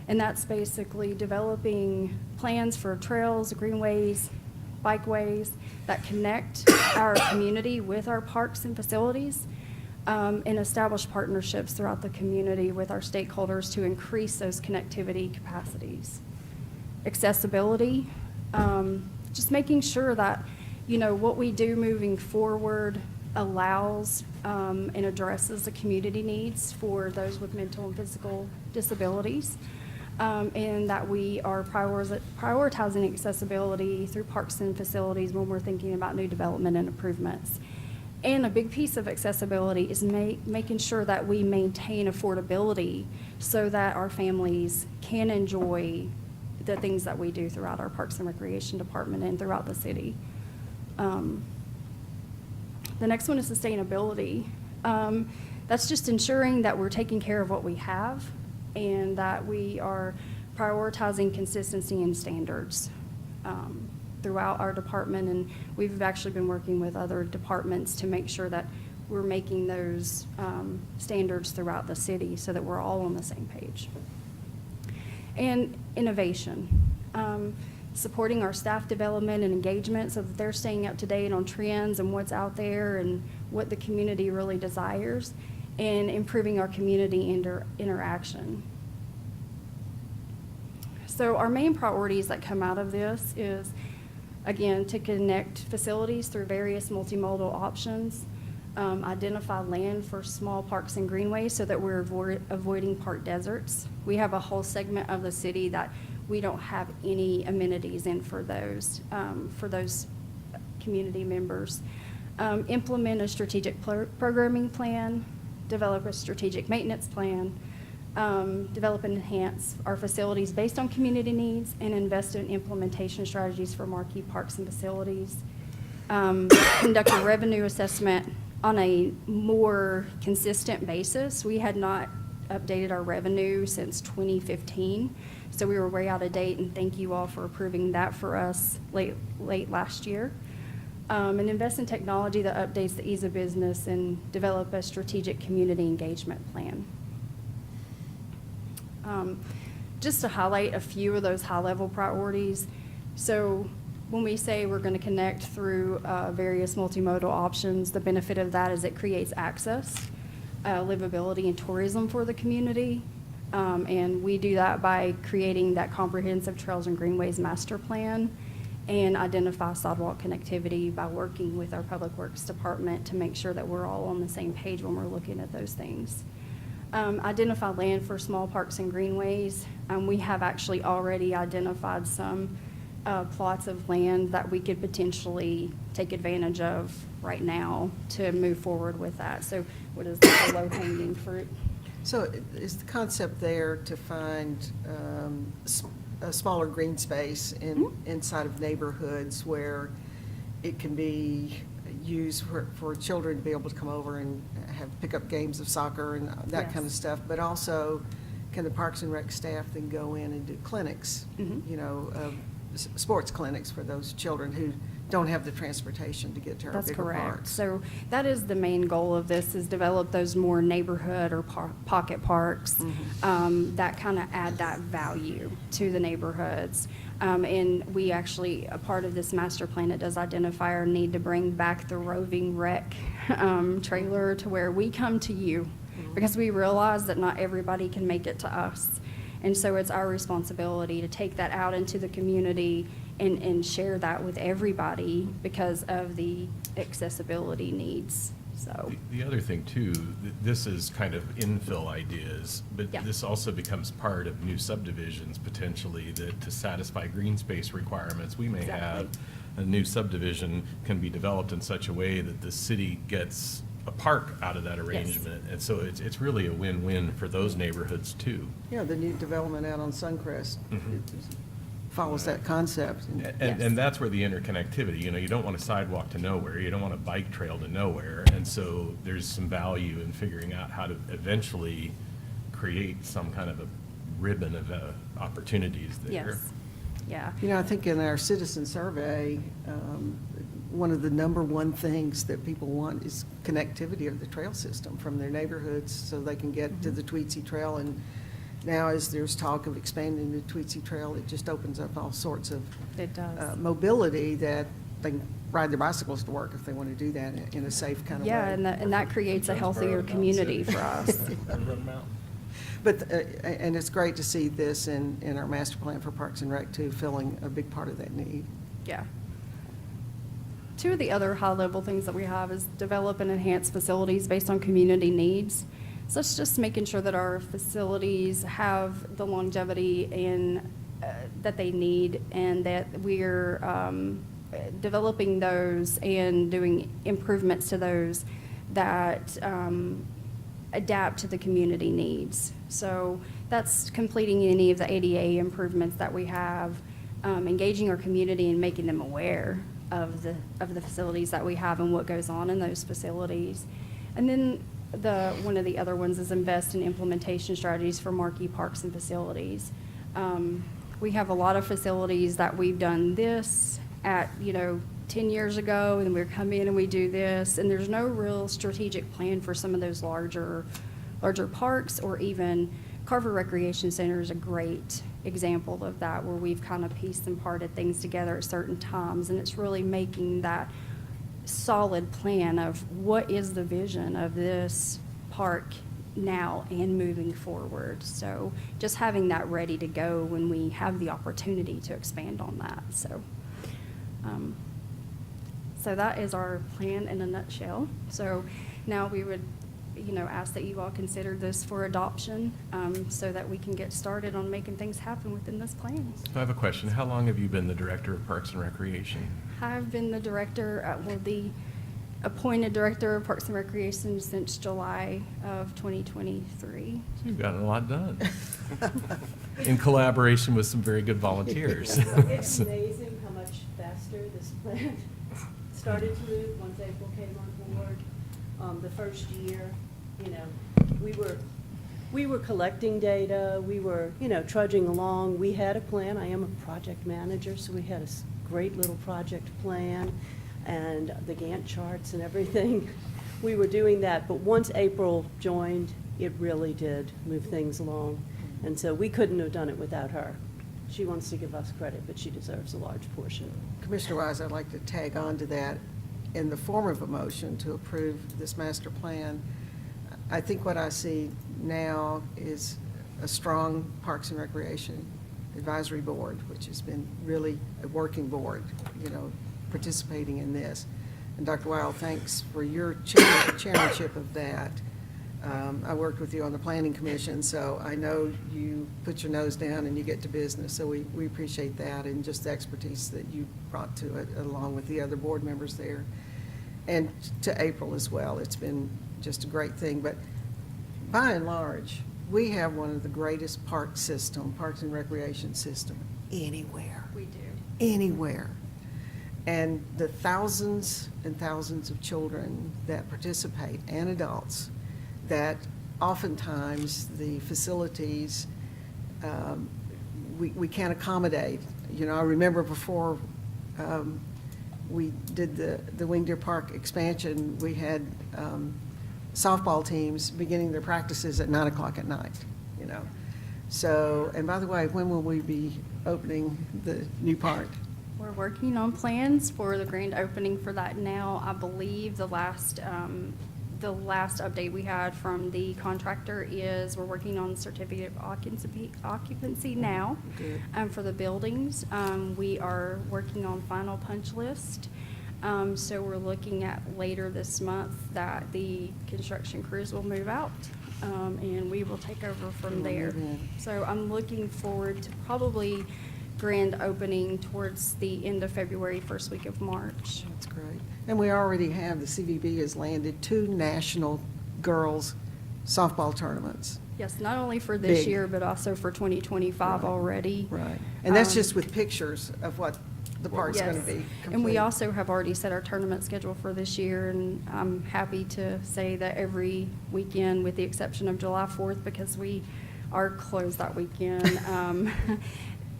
and that's basically developing plans for trails, greenways, bikeways that connect our community with our parks and facilities, and establish partnerships throughout the community with our stakeholders to increase those connectivity capacities. Accessibility, just making sure that, what we do moving forward allows and addresses the community needs for those with mental and physical disabilities, and that we are prioritizing accessibility through parks and facilities when we're thinking about new development and improvements. And a big piece of accessibility is making sure that we maintain affordability so that our families can enjoy the things that we do throughout our Parks and Recreation Department and throughout the city. The next one is sustainability. That's just ensuring that we're taking care of what we have and that we are prioritizing consistency and standards throughout our department. And we've actually been working with other departments to make sure that we're making those standards throughout the city so that we're all on the same page. And innovation. Supporting our staff development and engagement so that they're staying up to date on trends and what's out there and what the community really desires, and improving our community interaction. So our main priorities that come out of this is, again, to connect facilities through various multimodal options, identify land for small parks and greenways so that we're avoiding park deserts. We have a whole segment of the city that we don't have any amenities in for those community members. Implement a strategic programming plan, develop a strategic maintenance plan, develop and enhance our facilities based on community needs, and invest in implementation strategies for marquee parks and facilities. Conduct a revenue assessment on a more consistent basis. We had not updated our revenue since 2015, so we were way out of date, and thank you all for approving that for us late last year. And invest in technology that updates the ease of business and develop a strategic community engagement plan. Just to highlight a few of those high-level priorities. So when we say we're going to connect through various multimodal options, the benefit of that is it creates access, livability, and tourism for the community. And we do that by creating that comprehensive Trails and Greenways master plan and identify sidewalk connectivity by working with our Public Works Department to make sure that we're all on the same page when we're looking at those things. Identify land for small parks and greenways. We have actually already identified some plots of land that we could potentially take advantage of right now to move forward with that. So what is the low-hanging fruit? So is the concept there to find a smaller green space inside of neighborhoods where it can be used for children to be able to come over and have pickup games of soccer and that kind of stuff, but also can the Parks and Rec staff then go in and do clinics, sports clinics for those children who don't have the transportation to get to our That's bigger correct. parks? So that is the main goal of this, is develop those more neighborhood or pocket parks that kind of add that value to the neighborhoods. And we actually, a part of this master plan, it does identify our need to bring back the roving rec trailer to where we come to you, because we realize that not everybody can make it to us. And so it's our responsibility to take that out into the community and share that with everybody because of the accessibility needs. So The other thing too, this is kind of infill ideas, but this also becomes part of new subdivisions potentially that to satisfy green space requirements, we may have a new subdivision can be developed in such a way that the city gets a park out of that arrangement. And so it's really a win-win for those neighborhoods too. Yeah, the new development out on Suncrest follows that concept. And that's where the interconnectivity, you don't want a sidewalk to nowhere, you don't want a bike trail to nowhere, and so there's some value in figuring out how to eventually create some kind of a ribbon of opportunities there. Yes, yeah. You know, I think in our citizen survey, one of the number one things that people want is connectivity of the trail system from their neighborhoods so they can get to the Tweetsie Trail. And now as there's talk of expanding the Tweetsie Trail, it just opens up all sorts of It does. mobility that they can ride their bicycles to work if they want to do that in a safe kind of way. Yeah, and that creates a healthier community for us. But, and it's great to see this in our master plan for Parks and Rec too, filling a big part of that need. Yeah. Two of the other high-level things that we have is develop and enhance facilities based on community needs. So it's just making sure that our facilities have the longevity and that they need, and that we're developing those and doing improvements to those that adapt to the community needs. So that's completing any of the ADA improvements that we have, engaging our community and making them aware of the facilities that we have and what goes on in those facilities. And then one of the other ones is invest in implementation strategies for marquee parks and facilities. We have a lot of facilities that we've done this at, 10 years ago, and we come in and we do this, and there's no real strategic plan for some of those larger parks, or even Carver Recreation Center is a great example of that, where we've kind of pieced and parted things together at certain times, and it's really making that solid plan of what is the vision of this park now and moving forward. So just having that ready to go when we have the opportunity to expand on that. So that is our plan in a nutshell. So now we would, ask that you all consider this for adoption, so that we can get started on making things happen within this plan. I have a question. How long have you been the Director of Parks and Recreation? I've been the the appointed Director of Parks and Recreation since July of 2023. You've gotten a lot done. In collaboration with some very good volunteers. It's amazing how much faster this plan started to move once April came on board. The first year, we were collecting data, we were, trudging along. We had a plan. I am a project manager, so we had a great little project plan and the Gantt charts and everything. We were doing that, but once April joined, it really did move things along. And so we couldn't have done it without her. She wants to give us credit, but she deserves a large portion. Commissioner Wise, I'd like to tag on to that in the form of a motion to approve this master plan. I think what I see now is a strong Parks and Recreation Advisory Board, which has been really a working board, participating in this. And Dr. Weil, thanks for your chairmanship of that. I worked with you on the Planning Commission, so I know you put your nose down and you get to business, so we appreciate that and just the expertise that you brought to it, along with the other board members there. And to April as well. It's been just a great thing. But by and large, we have one of the greatest parks and recreation system anywhere. We do. Anywhere. And the thousands and thousands of children that participate, and adults, that oftentimes the facilities, we can't accommodate. I remember before we did the Wing Deer Park expansion, we had softball teams beginning their practices at 9 o'clock at night, So, and by the way, when will we be opening the new park? We're working on plans for the grand opening for that now. I believe the last update we had from the contractor is we're working on certificate of occupancy now. Good. For the buildings. We are working on final punch list. So we're looking at later this month that the construction crews will move out, and we will take over from there. So I'm looking forward to probably grand opening towards the end of February, first week of March. That's great. And we already have, the CVB has landed 2 national girls softball tournaments. Yes, not only for this Big. year, but also for 2025 already. Right. And that's just with pictures of what the park's going to be. And we complete. also have already set our tournament schedule for this year, and I'm happy to say that every weekend, with the exception of July 4th, because we are closed that weekend,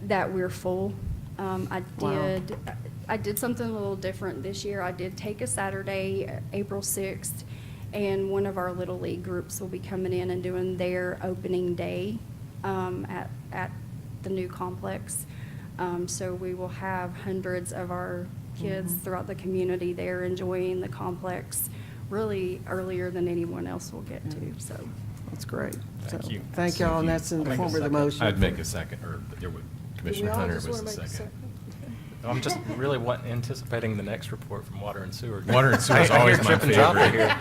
that we're full. I did something a little different this year. I did take a Saturday, April 6th, and one of our Little League groups will be coming in and doing their opening day at the new complex. So we will have hundreds of our kids throughout the community there enjoying the complex really earlier than anyone else will get to, so. That's great. Thank you. Thank y'all, and that's in the form of the motion. I'd make a second, or Commissioner Hunter was the second. I'm just really anticipating the next report from Water and Sewer. Water and Sewer is I always hear my Chip and Chop favorite.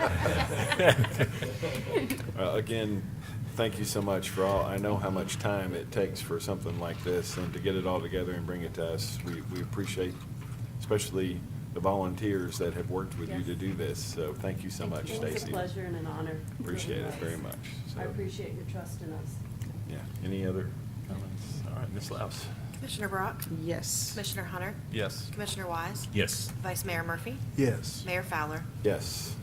here. Again, thank you so much for all. I know how much time it takes for something like this, and to get it all together and bring it to us, we appreciate, especially the volunteers that have worked with you to do this. So thank you so much, Stacy. It's a pleasure and an honor. Appreciate it very much. I So, appreciate your trust in us. yeah. Any other comments? All right, Ms. Laus. Commissioner Brock? Yes. Commissioner Hunter? Yes. Commissioner Wise? Yes. Vice Mayor Murphy? Yes. Mayor Fowler? Yes.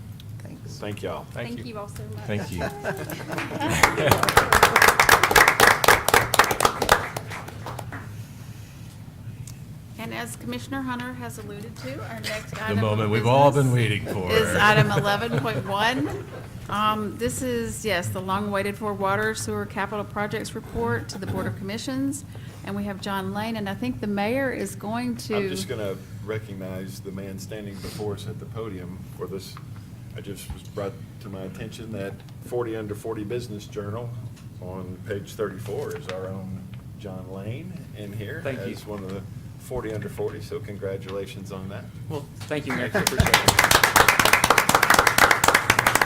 Thanks. Thank y'all. Thank you all so much. Thank you. And as Commissioner Hunter has alluded to, our next The item of moment we've all been business waiting for. is item 11.1. This is, yes, the long-waited for Water Sewer Capital Projects Report to the Board of Commissions. And we have John Lane, and I think the mayor is going to. I'm just going to recognize the man standing before us at the podium for this. I just was brought to my attention that 40 Under 40 Business Journal on page 34 is our own John Lane in here. Thank you. As one of the 40 Under 40, so congratulations on that. Well, thank you, Mayor. I appreciate it.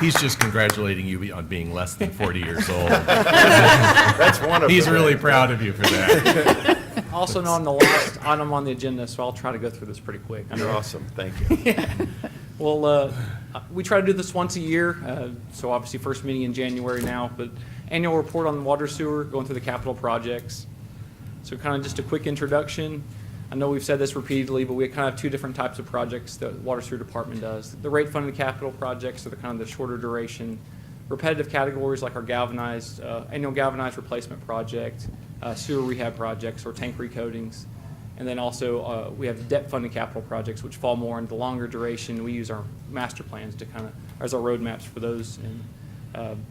He's just congratulating you on being less than 40 years old. That's one of He's them. really proud of you for that. Also know I'm the last item on the agenda, so I'll try to go through this pretty quick. You're awesome. Thank you. Well, we try to do this once a year, so obviously first meeting in January now, but annual report on the water sewer, going through the capital projects. So kind of just a quick introduction. I know we've said this repeatedly, but we kind of have two different types of projects that the Water Sewer Department does. The rate funded capital projects are the kind of the shorter duration, repetitive categories like our galvanized, annual galvanized replacement project, sewer rehab projects or tank recoatings. And then also we have debt funded capital projects, which fall more into the longer duration. We use our master plans to kind of, as our roadmaps for those. And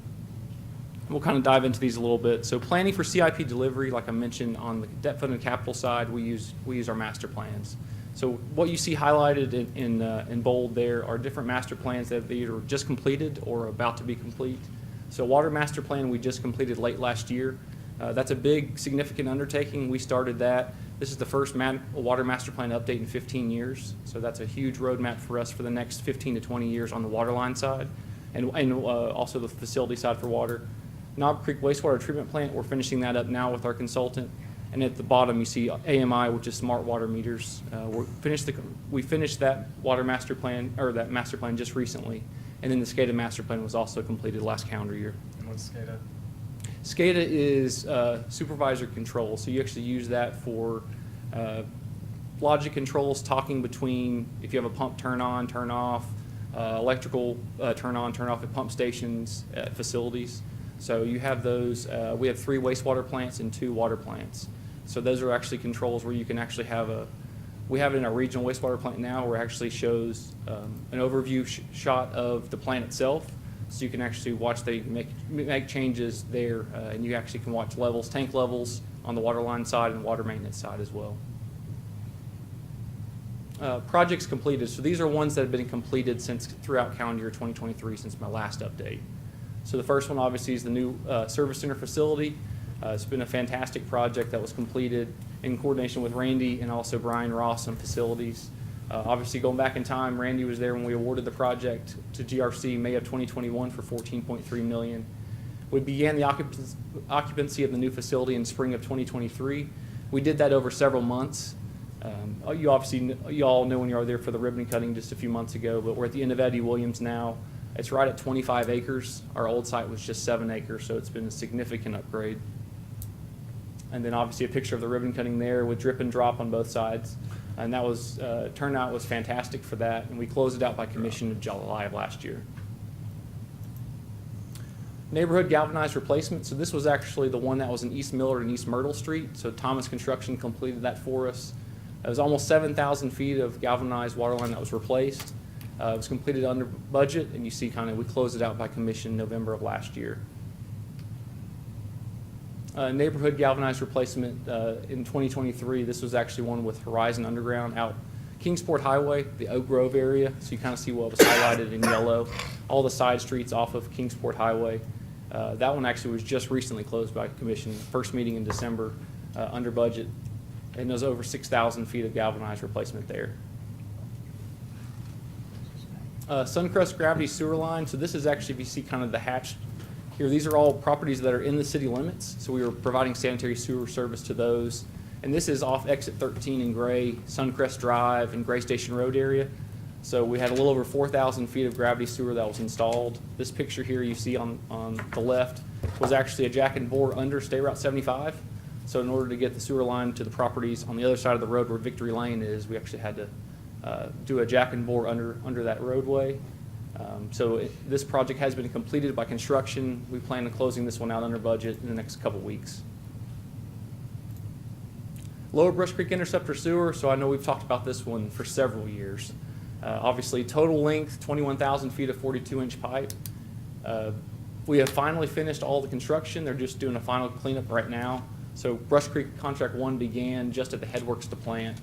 we'll kind of dive into these a little bit. So planning for CIP delivery, like I mentioned on the debt funded capital side, we use our master plans. So what you see highlighted in bold there are different master plans that are either just completed or about to be complete. So water master plan we just completed late last year. That's a big, significant undertaking. We started that. This is the first water master plan update in 15 years. So that's a huge roadmap for us for the next 15 to 20 years on the water line side and also the facility side for water. Knob Creek wastewater treatment plant, we're finishing that up now with our consultant. And at the bottom, you see AMI, which is smart water meters. We finished that water master plan, or that master plan just recently. And then the SCADA master plan was also completed last calendar year. And what's SCADA? SCADA is supervisor control. So you actually use that for logic controls, talking between if you have a pump turn on, turn off, electrical turn on, turn off at pump stations, at facilities. So you have those, we have 3 wastewater plants and 2 water plants. So those are actually controls where you can actually have we have it in our regional wastewater plant now where it actually shows an overview shot of the plant itself. So you can actually watch, they make changes there and you actually can watch levels, tank levels on the water line side and water maintenance side as well. Projects completed. So these are ones that have been completed throughout calendar year 2023 since my last update. So the first one obviously is the new service center facility. It's been a fantastic project that was completed in coordination with Randy and also Brian Ross on facilities. Obviously going back in time, Randy was there when we awarded the project to GRC May of 2021 for $14.3 million. We began the occupancy of the new facility in spring of 2023. We did that over several months. You all know when you were there for the ribbon cutting just a few months ago, but we're at the end of Eddie Williams now. It's right at 25 acres. Our old site was just 7 acres, so it's been a significant upgrade. And then obviously a picture of the ribbon cutting there with drip and drop on both sides. And that was, turnout was fantastic for that. And we closed it out by commission in July of last year. Neighborhood galvanized replacement. So this was actually the one that was in East Millard and East Myrtle Street. So Thomas Construction completed that for us. It was almost 7,000 feet of galvanized water line that was replaced. It was completed under budget, and you see kind of we closed it out by commission November of last year. Neighborhood galvanized replacement in 2023. This was actually one with Horizon Underground out Kingsport Highway, the Oak Grove area. So you kind of see what was highlighted in yellow. All the side streets off of Kingsport Highway. That one actually was just recently closed by commission. First meeting in December under budget. And there's over 6,000 feet of galvanized replacement there. Suncrest Gravity Sewer Line. So this is actually, if you see kind of the hatched here, these are all properties that are in the city limits. So we were providing sanitary sewer service to those. And this is off exit 13 in Gray, Suncrest Drive, and Gray Station Road area. So we had a little over 4,000 feet of gravity sewer that was installed. This picture here you see on the left was actually a jack and bore under State Route 75. So in order to get the sewer line to the properties on the other side of the road where Victory Lane is, we actually had to do a jack and bore under that roadway. This project has been completed by construction. We plan on closing this one out under budget in the next couple weeks. Lower Brush Creek Interceptor Sewer. So I know we've talked about this one for several years. Obviously, total length, 21,000 feet of 42-inch pipe. We have finally finished all the construction. They're just doing a final cleanup right now. So Brush Creek Contract 1 began just at the headworks to plant.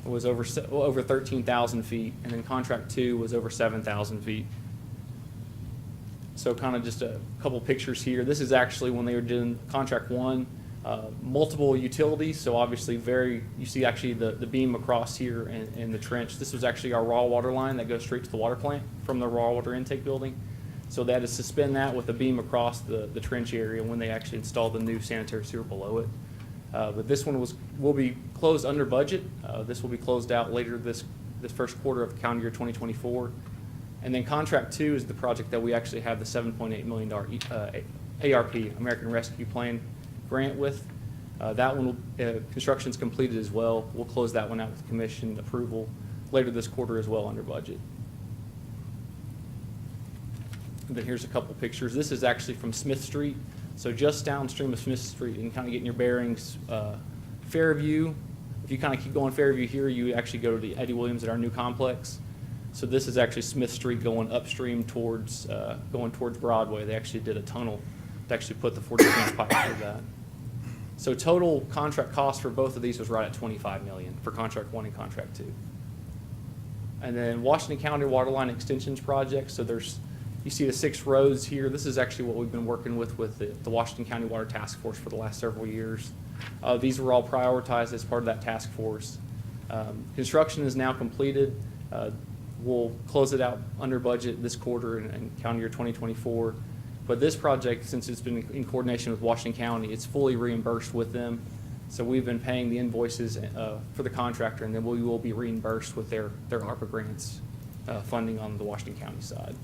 It was over 13,000 feet, and then Contract 2 was over 7,000 feet. So kind of just a couple pictures here. This is actually when they were doing Contract 1, multiple utilities. So obviously you see actually the beam across here in the trench. This was actually our raw water line that goes straight to the water plant from the raw water intake building. So they had to suspend that with a beam across the trench area when they actually installed the new sanitary sewer below it. But this one will be closed under budget. This will be closed out later this first quarter of the calendar year 2024. And then Contract 2 is the project that we actually have the $7.8 million ARP, American Rescue Plan grant with. That one, construction's completed as well. We'll close that one out with commission approval later this quarter as well under budget. And then here's a couple pictures. This is actually from Smith Street. So just downstream of Smith Street and kind of getting your bearings, Fairview. If you kind of keep going Fairview here, you actually go to the Eddie Williams at our new complex. So this is actually Smith Street going upstream towards Broadway. They actually did a tunnel to actually put the 42-inch pipe through that. So total contract cost for both of these was right at $25 million for Contract 1 and Contract 2. And then Washington County Waterline Extensions Project. So you see the 6 roads here. This is actually what we've been working with the Washington County Water Task Force for the last several years. These were all prioritized as part of that task force. Construction is now completed. We'll close it out under budget this quarter in calendar year 2024. But this project, since it's been in coordination with Washington County, it's fully reimbursed with them. So we've been paying the invoices for the contractor, and then we will be reimbursed with their ARPA grants funding on the Washington County side.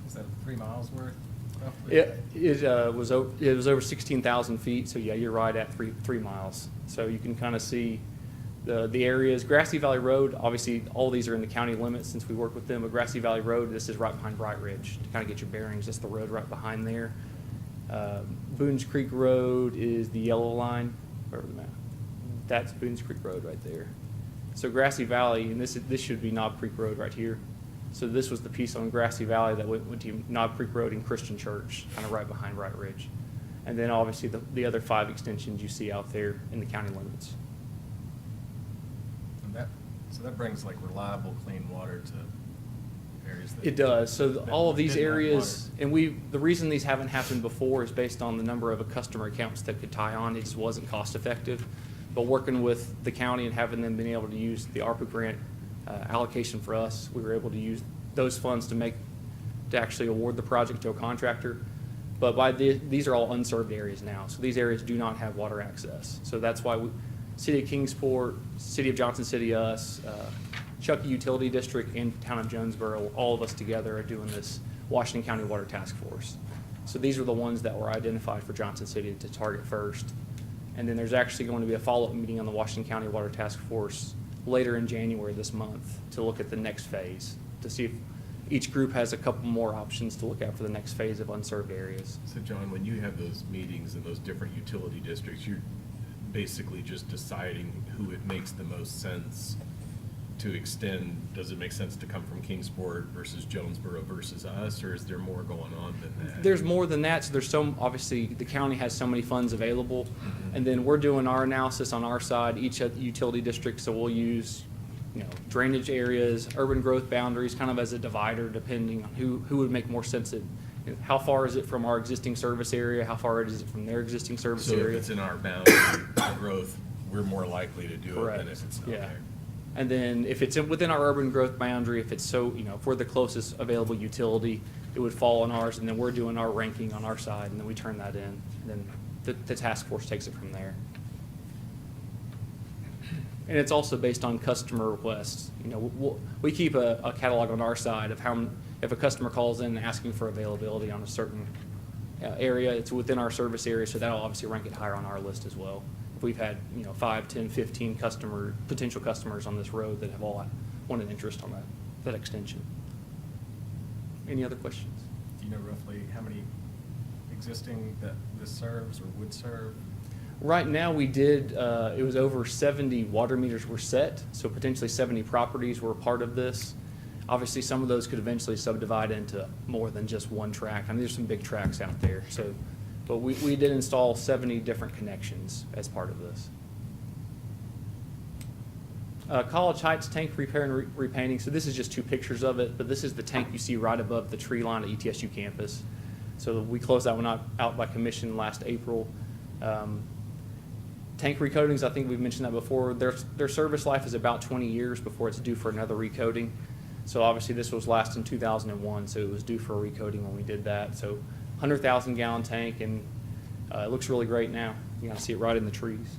Is that 3 miles worth? It was over 16,000 feet. So yeah, you're right at three miles. So you can kind of see the areas. Grassy Valley Road, obviously all these are in the county limits since we work with them, but Grassy Valley Road, this is right behind Bright Ridge to kind of get your bearings. That's the road right behind there. Boones Creek Road is the yellow line, wherever the map. That's Boones Creek Road right there. So Grassy Valley, and this should be Knob Creek Road right here. So this was the piece on Grassy Valley that went to Knob Creek Road and Christian Church, kind of right behind Bright Ridge. And then obviously the other 5 extensions you see out there in the county limits. So that brings like reliable, clean water to areas that... It does. So all of these didn't have areas, and the reason these haven't happened before is based on the number of customer accounts that could tie on. It just wasn't cost effective. But working with the county and having them been able to use the ARPA grant allocation for us, we were able to use those funds to actually award the project to a contractor. But these are all unserved areas now. So these areas do not have water access. So that's why City of Kingsport, City of Johnson City, us, Chuckey Utility District, and Town of Jonesboro, all of us together are doing this Washington County Water Task Force. So these are the ones that were identified for Johnson City to target first. And then there's actually going to be a follow-up meeting on the Washington County Water Task Force later in January this month to look at the next phase, to see if each group has a couple more options to look at for the next phase of unserved areas. So John, when you have those meetings in those different utility districts, you're basically just deciding who it makes the most sense to extend. Does it make sense to come from Kingsport versus Jonesboro versus us, or is there more going on than that? There's more than that. So there's obviously the county has so many funds available, and then we're doing our analysis on our side, each utility district. So we'll use, drainage areas, urban growth boundaries, kind of as a divider, depending on who would make more sense. How far is it from our existing service area? How far is it from their existing service So area? if it's in our boundary growth, we're more likely to do it than if it's not Yeah. there. And then if it's within our urban growth boundary, if it's if we're the closest available utility, it would fall on ours, and then we're doing our ranking on our side, and then we turn that in, and then the task force takes it from there. And it's also based on customer requests. We keep a catalog on our side of if a customer calls in asking for availability on a certain area, it's within our service area, so that'll obviously rank it higher on our list as well. If we've had 5, 10, 15 potential customers on this road that have all wanted interest on that extension. Any other questions? Do you know roughly how many existing that this serves or would serve? Right now, we did, it was over 70 water meters were set, so potentially 70 properties were a part of this. Obviously, some of those could eventually subdivide into more than just one track. I mean, there's some big tracks out there, but we did install 70 different connections as part of this. College Heights tank repair and repainting. So this is just two pictures of it, but this is the tank you see right above the tree line at ETSU campus. So we closed that one out by commission last April. Tank recoatings, I think we've mentioned that before. Their service life is about 20 years before it's due for another recoating. So obviously this was last in 2001, so it was due for a recoating when we did that. So 100,000 gallon tank, and it looks really great now. You can see it right in the trees.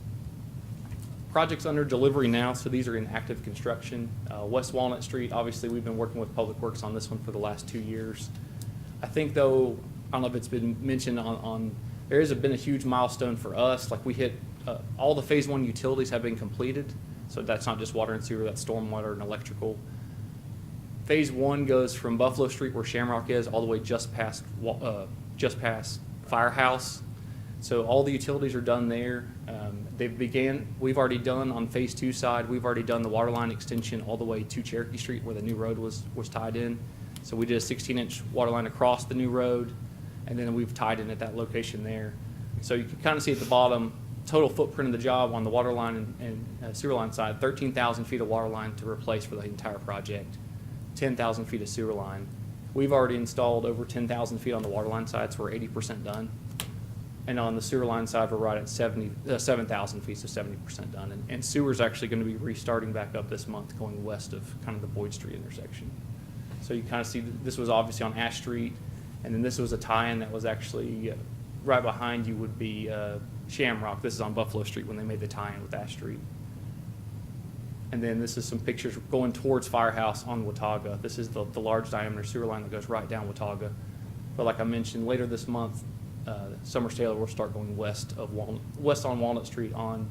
Projects under delivery now, so these are in active construction. West Walnut Street, obviously we've been working with Public Works on this one for the last 2 years. I think though, I don't know if it's been mentioned there has been a huge milestone for us. Like we hit, all the phase 1 utilities have been completed. So that's not just water and sewer, that's stormwater and electrical. Phase 1 goes from Buffalo Street where Shamrock is all the way just past Firehouse. So all the utilities are done there. We've already done on phase 2 side, we've already done the water line extension all the way to Cherokee Street where the new road was tied in. So we did a 16-inch water line across the new road, and then we've tied in at that location there. So you can kind of see at the bottom, total footprint of the job on the water line and sewer line side, 13,000 feet of water line to replace for the entire project, 10,000 feet of sewer line. We've already installed over 10,000 feet on the water line side, so we're 80% done. And on the sewer line side, we're right at 7,000 feet, so 70% done. And sewer's actually going to be restarting back up this month, going west of kind of the Boyd Street intersection. So you kind of see this was obviously on Ash Street, and then this was a tie-in that was actually right behind you would be Shamrock. This is on Buffalo Street when they made the tie-in with Ash Street. And then this is some pictures going towards Firehouse on Watauga. This is the large diameter sewer line that goes right down Watauga. But like I mentioned, later this month, Summers Taylor will start going west on Walnut Street on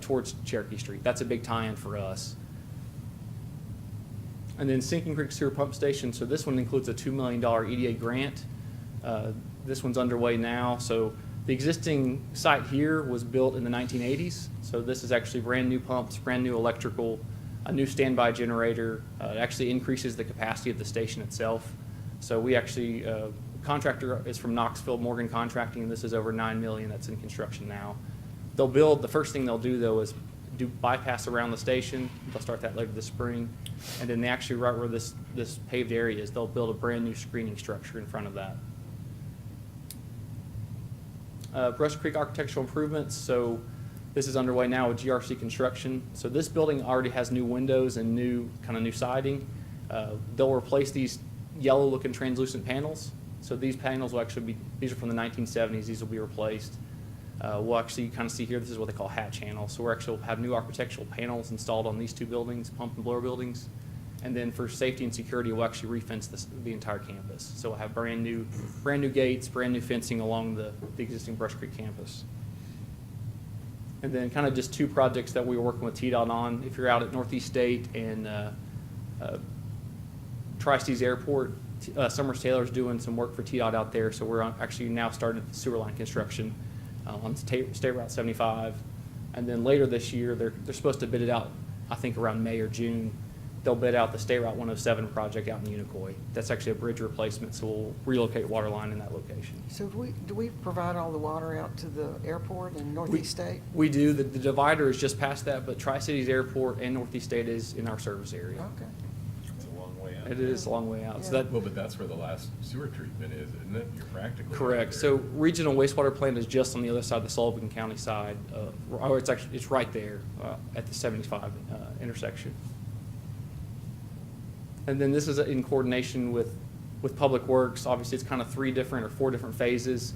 towards Cherokee Street. That's a big tie-in for us. And then Sinking Creek Sewer Pump Station. So this one includes a $2 million EDA grant. This one's underway now. So the existing site here was built in the 1980s. So this is actually brand new pumps, brand new electrical, a new standby generator. It actually increases the capacity of the station itself. So we actually, contractor is from Knoxville, Morgan Contracting, and this is over $9 million that's in construction now. The first thing they'll do though is do bypass around the station. They'll start that later this spring. And then they actually, right where this paved area is, they'll build a brand new screening structure in front of that. Brush Creek architectural improvements. So this is underway now with GRC construction. So this building already has new windows and new siding. They'll replace these yellow looking translucent panels. So these panels will actually these are from the 1970s, these will be replaced. We'll actually kind of see here, this is what they call hat channels. So we're actually will have new architectural panels installed on these two buildings, pump and blower buildings. And then for safety and security, we'll actually refence the entire campus. So we'll have brand new gates, brand new fencing along the existing Brush Creek campus. And then kind of just two projects that we were working with TDOT on. If you're out at Northeast State and Tri-Cities Airport, Summers Taylor's doing some work for TDOT out there, so we're actually now starting the sewer line construction on State Route 75. And then later this year, they're supposed to bid it out, I think around May or June. They'll bid out the State Route 107 project out in Unicoi. That's actually a bridge replacement, so we'll relocate water line in that location. So do we provide all the water out to the airport in Northeast State? We do. The divider is just past that, but Tri-Cities Airport and Northeast State is in our service area. Okay. It's a long way out. It is a long way out. So Yeah. that, Well, but that's where the last sewer treatment is, isn't it? You're practically. correct. right So there. regional wastewater plant is just on the other side of the Sullivan County side. Or it's right there at the 75 intersection. And then this is in coordination with Public Works. Obviously, it's kind of 4 different phases.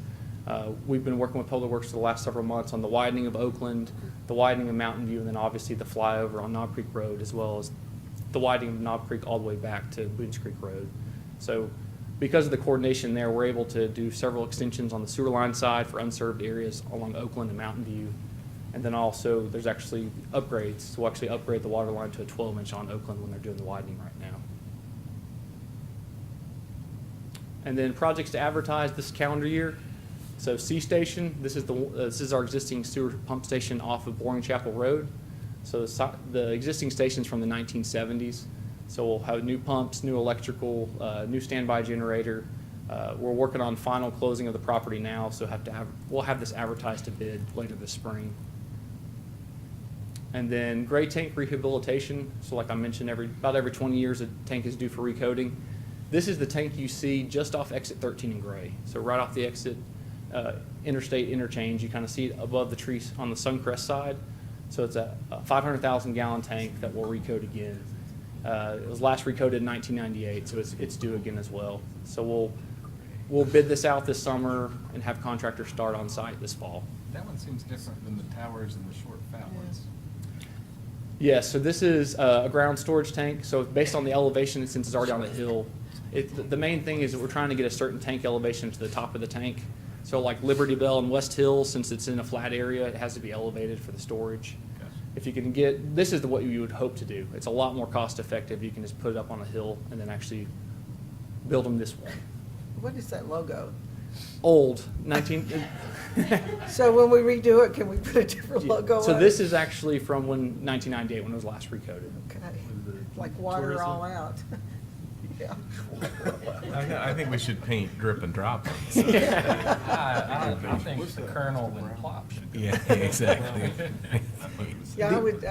We've been working with Public Works for the last several months on the widening of Oakland, the widening of Mountain View, and then obviously the flyover on Knob Creek Road, as well as the widening of Knob Creek all the way back to Boones Creek Road. So because of the coordination there, we're able to do several extensions on the sewer line side for unserved areas along Oakland and Mountain View. And then also, there's actually upgrades. So we'll actually upgrade the water line to a 12-inch on Oakland when they're doing the widening right now. And then projects to advertise this calendar year. So C Station, this is our existing sewer pump station off of Boring Chapel Road. So the existing station's from the 1970s. So we'll have new pumps, new electrical, new standby generator. We're working on final closing of the property now, so we'll have this advertised to bid later this spring. And then gray tank rehabilitation. So like I mentioned, about every 20 years a tank is due for recoating. This is the tank you see just off exit 13 in Gray. So right off the exit interstate interchange, you kind of see it above the trees on the Suncrest side. So it's a 500,000 gallon tank that will recoat again. It was last recoated in 1998, so it's due again as well. So we'll bid this out this summer and have contractors start on site this fall. That one seems different than the towers and the short fat ones. Yes, so this is a ground storage tank. So based on the elevation, since it's already on the hill, the main thing is that we're trying to get a certain tank elevation to the top of the tank. So like Liberty Bell and West Hill, since it's in a flat area, it has to be elevated for the storage. Gotcha. If you can get, this is what you would hope to do. It's a lot more cost effective. You can just put it up on a hill and then actually build them this way. What is that logo? Old, 19. So when we redo it, can we put a different logo on it? So this is actually from 1998 when it was last recoated. Okay, like water all out. Yeah. I think we should paint drip and drop. I think the Colonel and Plop should do Yeah, exactly. Yeah, I would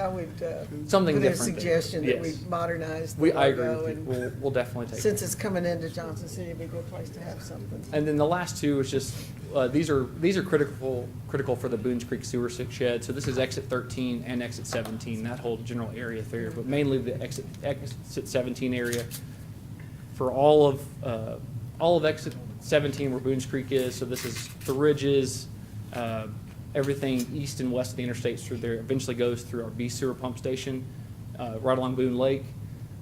Something put a different there. suggestion that we Yes. modernize the I agree logo. with you. And We'll definitely take it. since it's coming into Johnson City, it'd be a good place to have something. And then the last two is just, these are critical for the Boones Creek sewer shed. So this is exit 13 and exit 17, that whole general area there, but mainly the exit 17 area for all of exit 17 where Boones Creek is. So this is the ridges, everything east and west of the interstates through there eventually goes through our B sewer pump station, right along Boone Lake.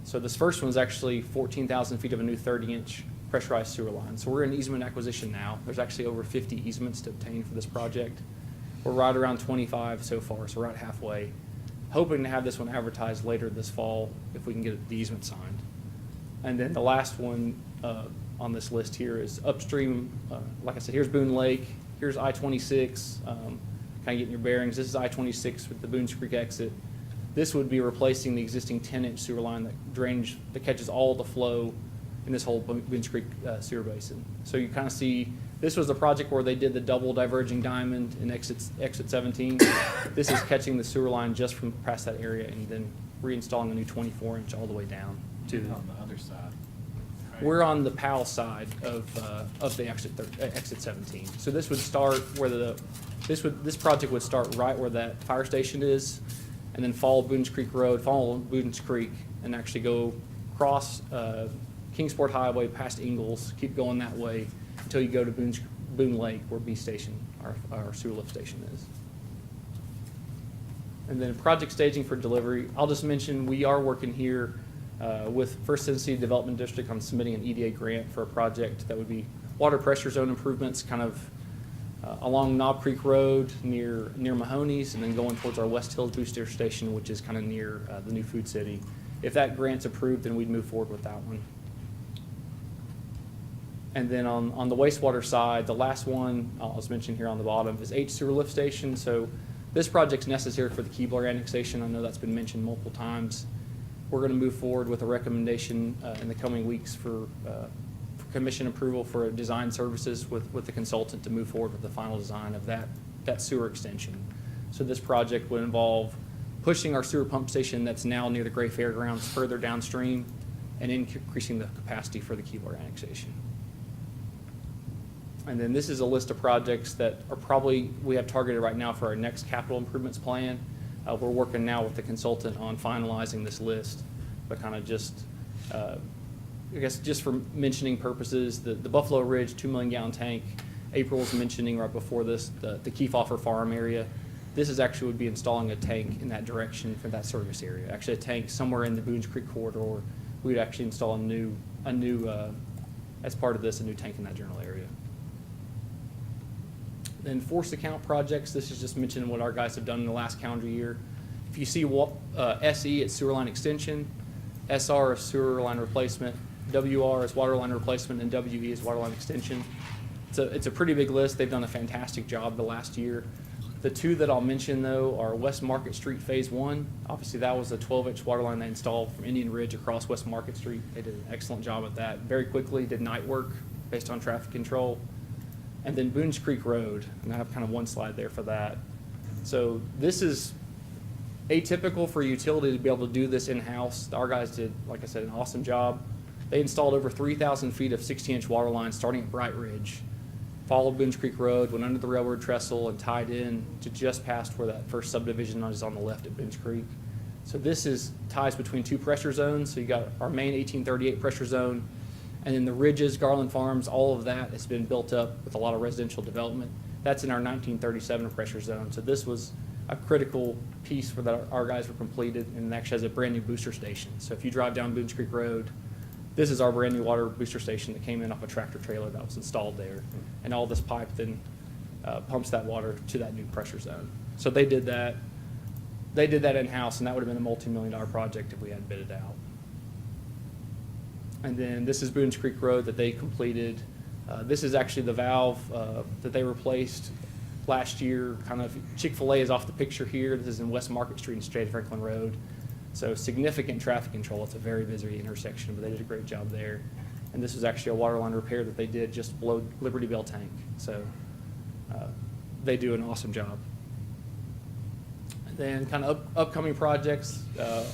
So this first one is actually 14,000 feet of a new 30-inch pressurized sewer line. So we're in easement acquisition now. There's actually over 50 easements to obtain for this project. We're right around 25 so far, so we're right halfway. Hoping to have this one advertised later this fall if we can get the easement signed. And then the last one on this list here is upstream. Like I said, here's Boone Lake. Here's I-26. Kind of getting your bearings. This is I-26 with the Boones Creek exit. This would be replacing the existing 10-inch sewer line that catches all the flow in this whole Boones Creek sewer basin. So you kind of see, this was the project where they did the double diverging diamond in exit 17. This is catching the sewer line just from past that area and then reinstalling a new 24-inch all the way down to. on the other side. Right? We're on the PAL side of the exit 17. So this would start where this project would start right where that fire station is, and then follow Boones Creek Road, follow Boones Creek, and actually go across Kingsport Highway past Ingalls, keep going that way until you go to Boone Lake, where B Station, our sewer lift station is. And then project staging for delivery. I'll just mention we are working here with First Tennessee Development District on submitting an EDA grant for a project that would be water pressure zone improvements kind of along Knob Creek Road near Mahoney's, and then going towards our West Hills booster station, which is kind of near the new Food City. If that grant's approved, then we'd move forward with that one. And then on the wastewater side, the last one I'll just mention here on the bottom is H sewer lift station. So this project's necessary for the Keebler annexation. I know that's been mentioned multiple times. We're going to move forward with a recommendation in the coming weeks for commission approval for design services with the consultant to move forward with the final design of that sewer extension. So this project would involve pushing our sewer pump station that's now near the Gray Fairgrounds further downstream and increasing the capacity for the Keebler annexation. And then this is a list of projects that are probably, we have targeted right now for our next capital improvements plan. We're working now with the consultant on finalizing this list, but kind of just, I guess just for mentioning purposes, the Buffalo Ridge 2 million gallon tank, April was mentioning right before this, the Kiefhofer Farm area. This is actually would be installing a tank in that direction for that service area. Actually a tank somewhere in the Boones Creek corridor. We'd actually install a new as part of this, a new tank in that general area. Then forced account projects, this is just mentioning what our guys have done in the last calendar year. If you see SE, it's sewer line extension, SR is sewer line replacement, WR is water line replacement, and WE is water line extension. It's a pretty big list. They've done a fantastic job the last year. The two that I'll mention, though, are West Market Street Phase 1. Obviously, that was a 12-inch water line they installed from Indian Ridge across West Market Street. They did an excellent job at that. Very quickly, did night work based on traffic control. And then Boones Creek Road, and I have kind of one slide there for that. So this is atypical for a utility to be able to do this in-house. Our guys did, like I said, an awesome job. They installed over 3,000 feet of 16-inch water lines starting at Bright Ridge, followed Boones Creek Road, went under the railroad trestle, and tied in to just past where that first subdivision is on the left at Boones Creek. So this ties between two pressure zones. So you got our main 1838 pressure zone, and then the ridges, Garland Farms, all of that has been built up with a lot of residential development. That's in our 1937 pressure zone. So this was a critical piece for that our guys were completed, and it actually has a brand new booster station. So if you drive down Boones Creek Road, this is our brand new water booster station that came in off a tractor trailer that was installed there. And all this pipe then pumps that water to that new pressure zone. So they did that. They did that in-house, and that would have been a multi-million-dollar project if we had bid it out. And then this is Boones Creek Road that they completed. This is actually the valve that they replaced last year. Kind of Chick-fil-A is off the picture here. This is in West Market Street and State Franklin Road. So significant traffic control. It's a very busy intersection, but they did a great job there. And this was actually a water line repair that they did just below Liberty Bell Tank. So they do an awesome job. Then kind of upcoming projects,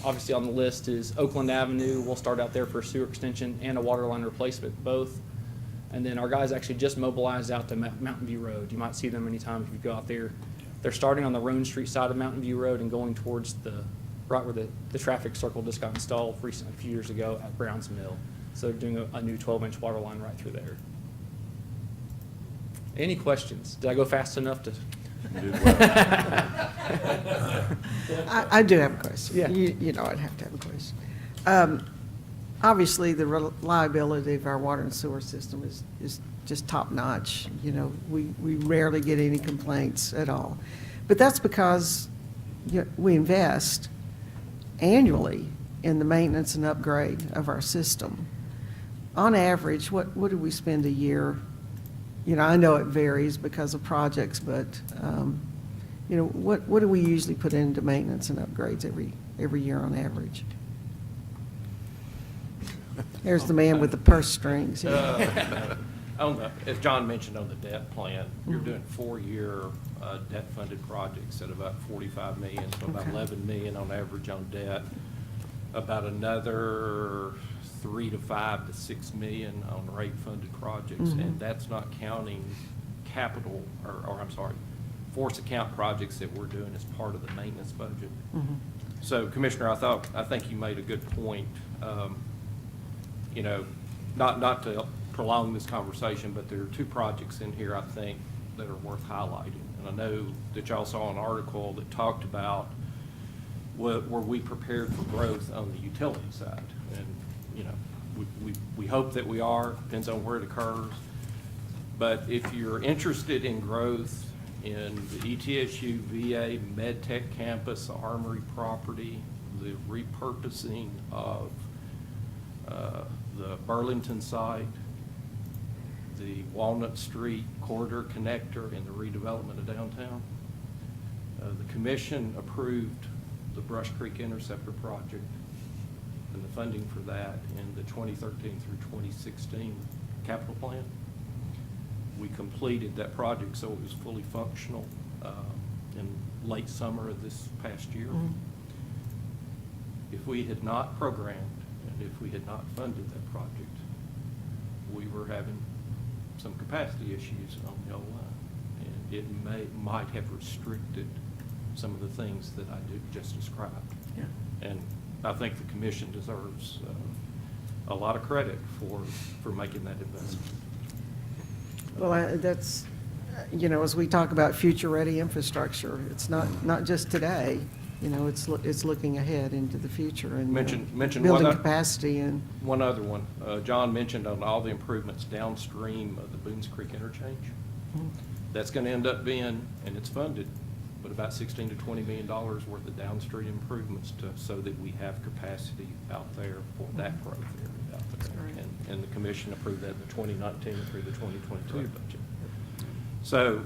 obviously on the list is Oakland Avenue. We'll start out there for a sewer extension and a water line replacement, both. And then our guys actually just mobilized out to Mountain View Road. You might see them anytime if you go out there. They're starting on the Roan Street side of Mountain View Road and going towards right where the traffic circle just got installed a few years ago at Browns Mill. So they're doing a new 12-inch water line right through there. Any questions? Did I go fast enough to? I do have a question. Yeah. You know I'd have to have a question. Obviously, the reliability of our water and sewer system is just top-notch. You know, we rarely get any complaints at all. But that's because we invest annually in the maintenance and upgrade of our system. On average, what do we spend a year? You know, I know it varies because of projects, but, you know, what do we usually put into maintenance and upgrades every year on average? There's the man with the purse strings. As John mentioned on the debt plan, you're doing 4-year debt-funded projects at about $45 million, so about Okay. $11 million on average on debt, about another $3 to $5 to $6 million on rate-funded projects, Mhm. and that's not counting capital, or I'm sorry, force account projects that we're doing as part of the maintenance budget. Mhm. So, Commissioner, I think you made a good point. You know, not to prolong this conversation, but there are 2 projects in here, I think, that are worth highlighting. And I know that y'all saw an article that talked about were we prepared for growth on the utility side? And, you know, we hope that we are, depends on where it occurs. But if you're interested in growth in the ETSU, VA, MedTech campus, the Armory property, the repurposing of the Burlington site, the Walnut Street corridor connector and the redevelopment of downtown. The commission approved the Brush Creek Interceptor project and the funding for that in the 2013 through 2016 capital plan. We completed that project so it was fully functional in late summer of this past year. If we had not programmed and if we had not funded that project, we were having some capacity issues on the old line. And it might have restricted some of the things that I just described. Yeah. And I think the commission deserves a lot of credit for making that investment. Well, that's, as we talk about future-ready infrastructure, it's not just today, it's looking ahead into the future and Mention building one capacity and. One other one, John mentioned on all the improvements downstream of the Boones Creek interchange. That's going to end up being, and it's funded, but about $16 to $20 million worth of downstream improvements so that we have capacity out there for that growth area out there. And the commission approved that in the 2019 through the 2022 budget. So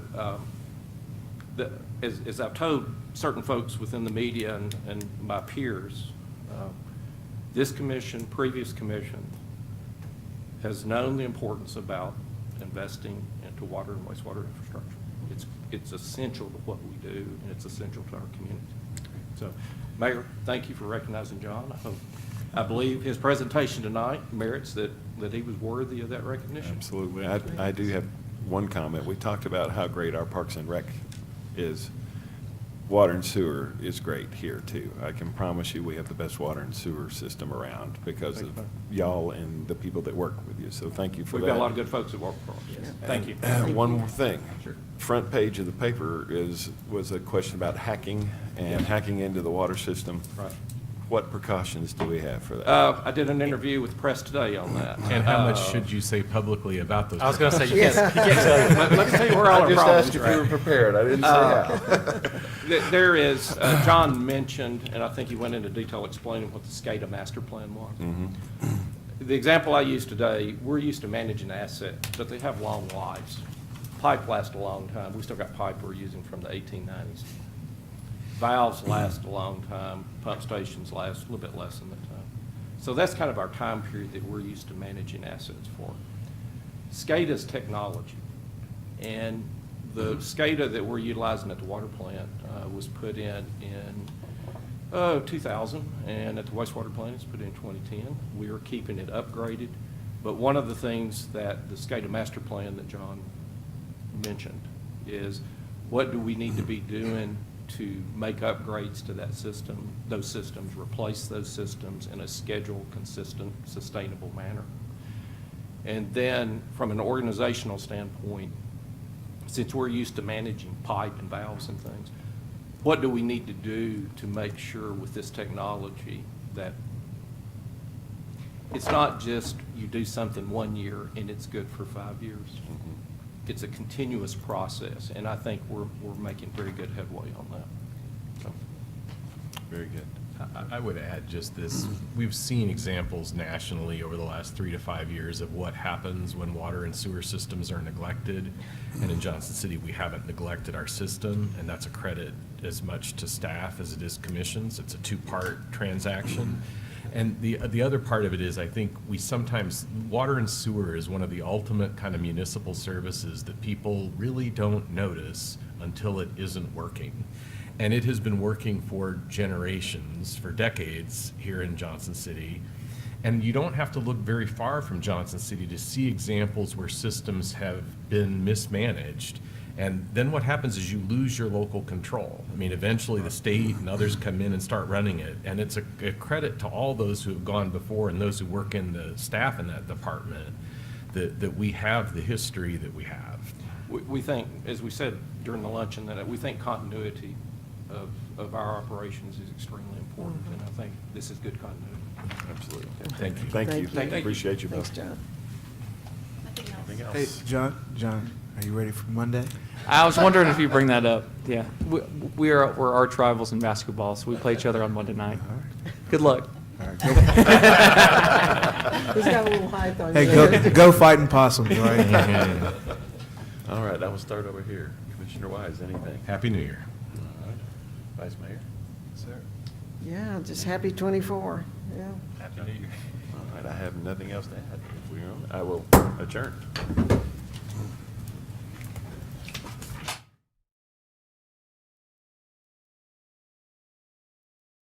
as I've told certain folks within the media and my peers, this commission, previous commission, has known the importance about investing into water and wastewater infrastructure. It's essential to what we do, and it's essential to our community. So, Mayor, thank you for recognizing John. I believe his presentation tonight merits that he was worthy of that recognition. Absolutely. I do have one comment. We talked about how great our Parks and Rec is. Water and sewer is great here, too. I can promise you we have the best water and sewer system around because of y'all and the people that work with you. So thank you for that. We've got a lot of good folks that work for us. Yes. Thank you. One more thing. Sure. Front page of the paper was a question about hacking and hacking into the water system. Right. What precautions do we have for that? I did an interview with the press today on that. And how much should you say publicly about those? I was going to say, you can't tell you. Let me tell you where all our I just problems asked if are you were at. prepared. I didn't say how. There is, John mentioned, and I think he went into detail explaining what the SCADA master plan was. The example I used today, we're used to managing assets, but they have long lives. Pipe lasts a long time. We still got pipe we're using from the 1890s. Valves last a long time. Pump stations last a little bit less than that time. So that's kind of our time period that we're used to managing assets for. SCADA's technology. And the SCADA that we're utilizing at the water plant was put in 2000, and at the wastewater plant it's put in 2010. We are keeping it upgraded. But one of the things that the SCADA master plan that John mentioned is what do we need to be doing to make upgrades to that system, those systems, replace those systems in a scheduled, consistent, sustainable manner. And then from an organizational standpoint, since we're used to managing pipe and valves and things, what do we need to do to make sure with this technology that it's not just you do something 1 year and it's good for 5 years. It's a continuous process, and I think we're making very good headway on that. So. Very good. I would add just this, we've seen examples nationally over the last 3 to 5 years of what happens when water and sewer systems are neglected. And in Johnson City, we haven't neglected our system, and that's a credit as much to staff as it is commissions. It's a two-part transaction. And the other part of it is, I think we sometimes, water and sewer is one of the ultimate kind of municipal services that people really don't notice until it isn't working. And it has been working for generations, for decades here in Johnson City. And you don't have to look very far from Johnson City to see examples where systems have been mismanaged. And then what happens is you lose your local control. I mean, eventually the state and others come in and start running it. And it's a credit to all those who have gone before and those who work in the staff in that department that we have the history that we have. We think, as we said during the luncheon, that we think continuity of our operations is extremely important, and I think this is good continuity. Absolutely. Thank you. Thank you. Thank you. Appreciate you both. Thanks, John. Anything else? Hey, John, are you ready for Monday? I was wondering if you bring that up. Yeah, we're arch rivals in basketball, so we play each other on Monday night. Good luck. All right. He's got a little height on Hey, you. go fighting possums, right? All right, I will start over here. Commissioner Wise, anything? Happy New Year. All right. Vice Mayor? Sir, Yeah, just happy 24, yeah. Happy New Year. All right, I have nothing else to add. If we're on, I will adjourn.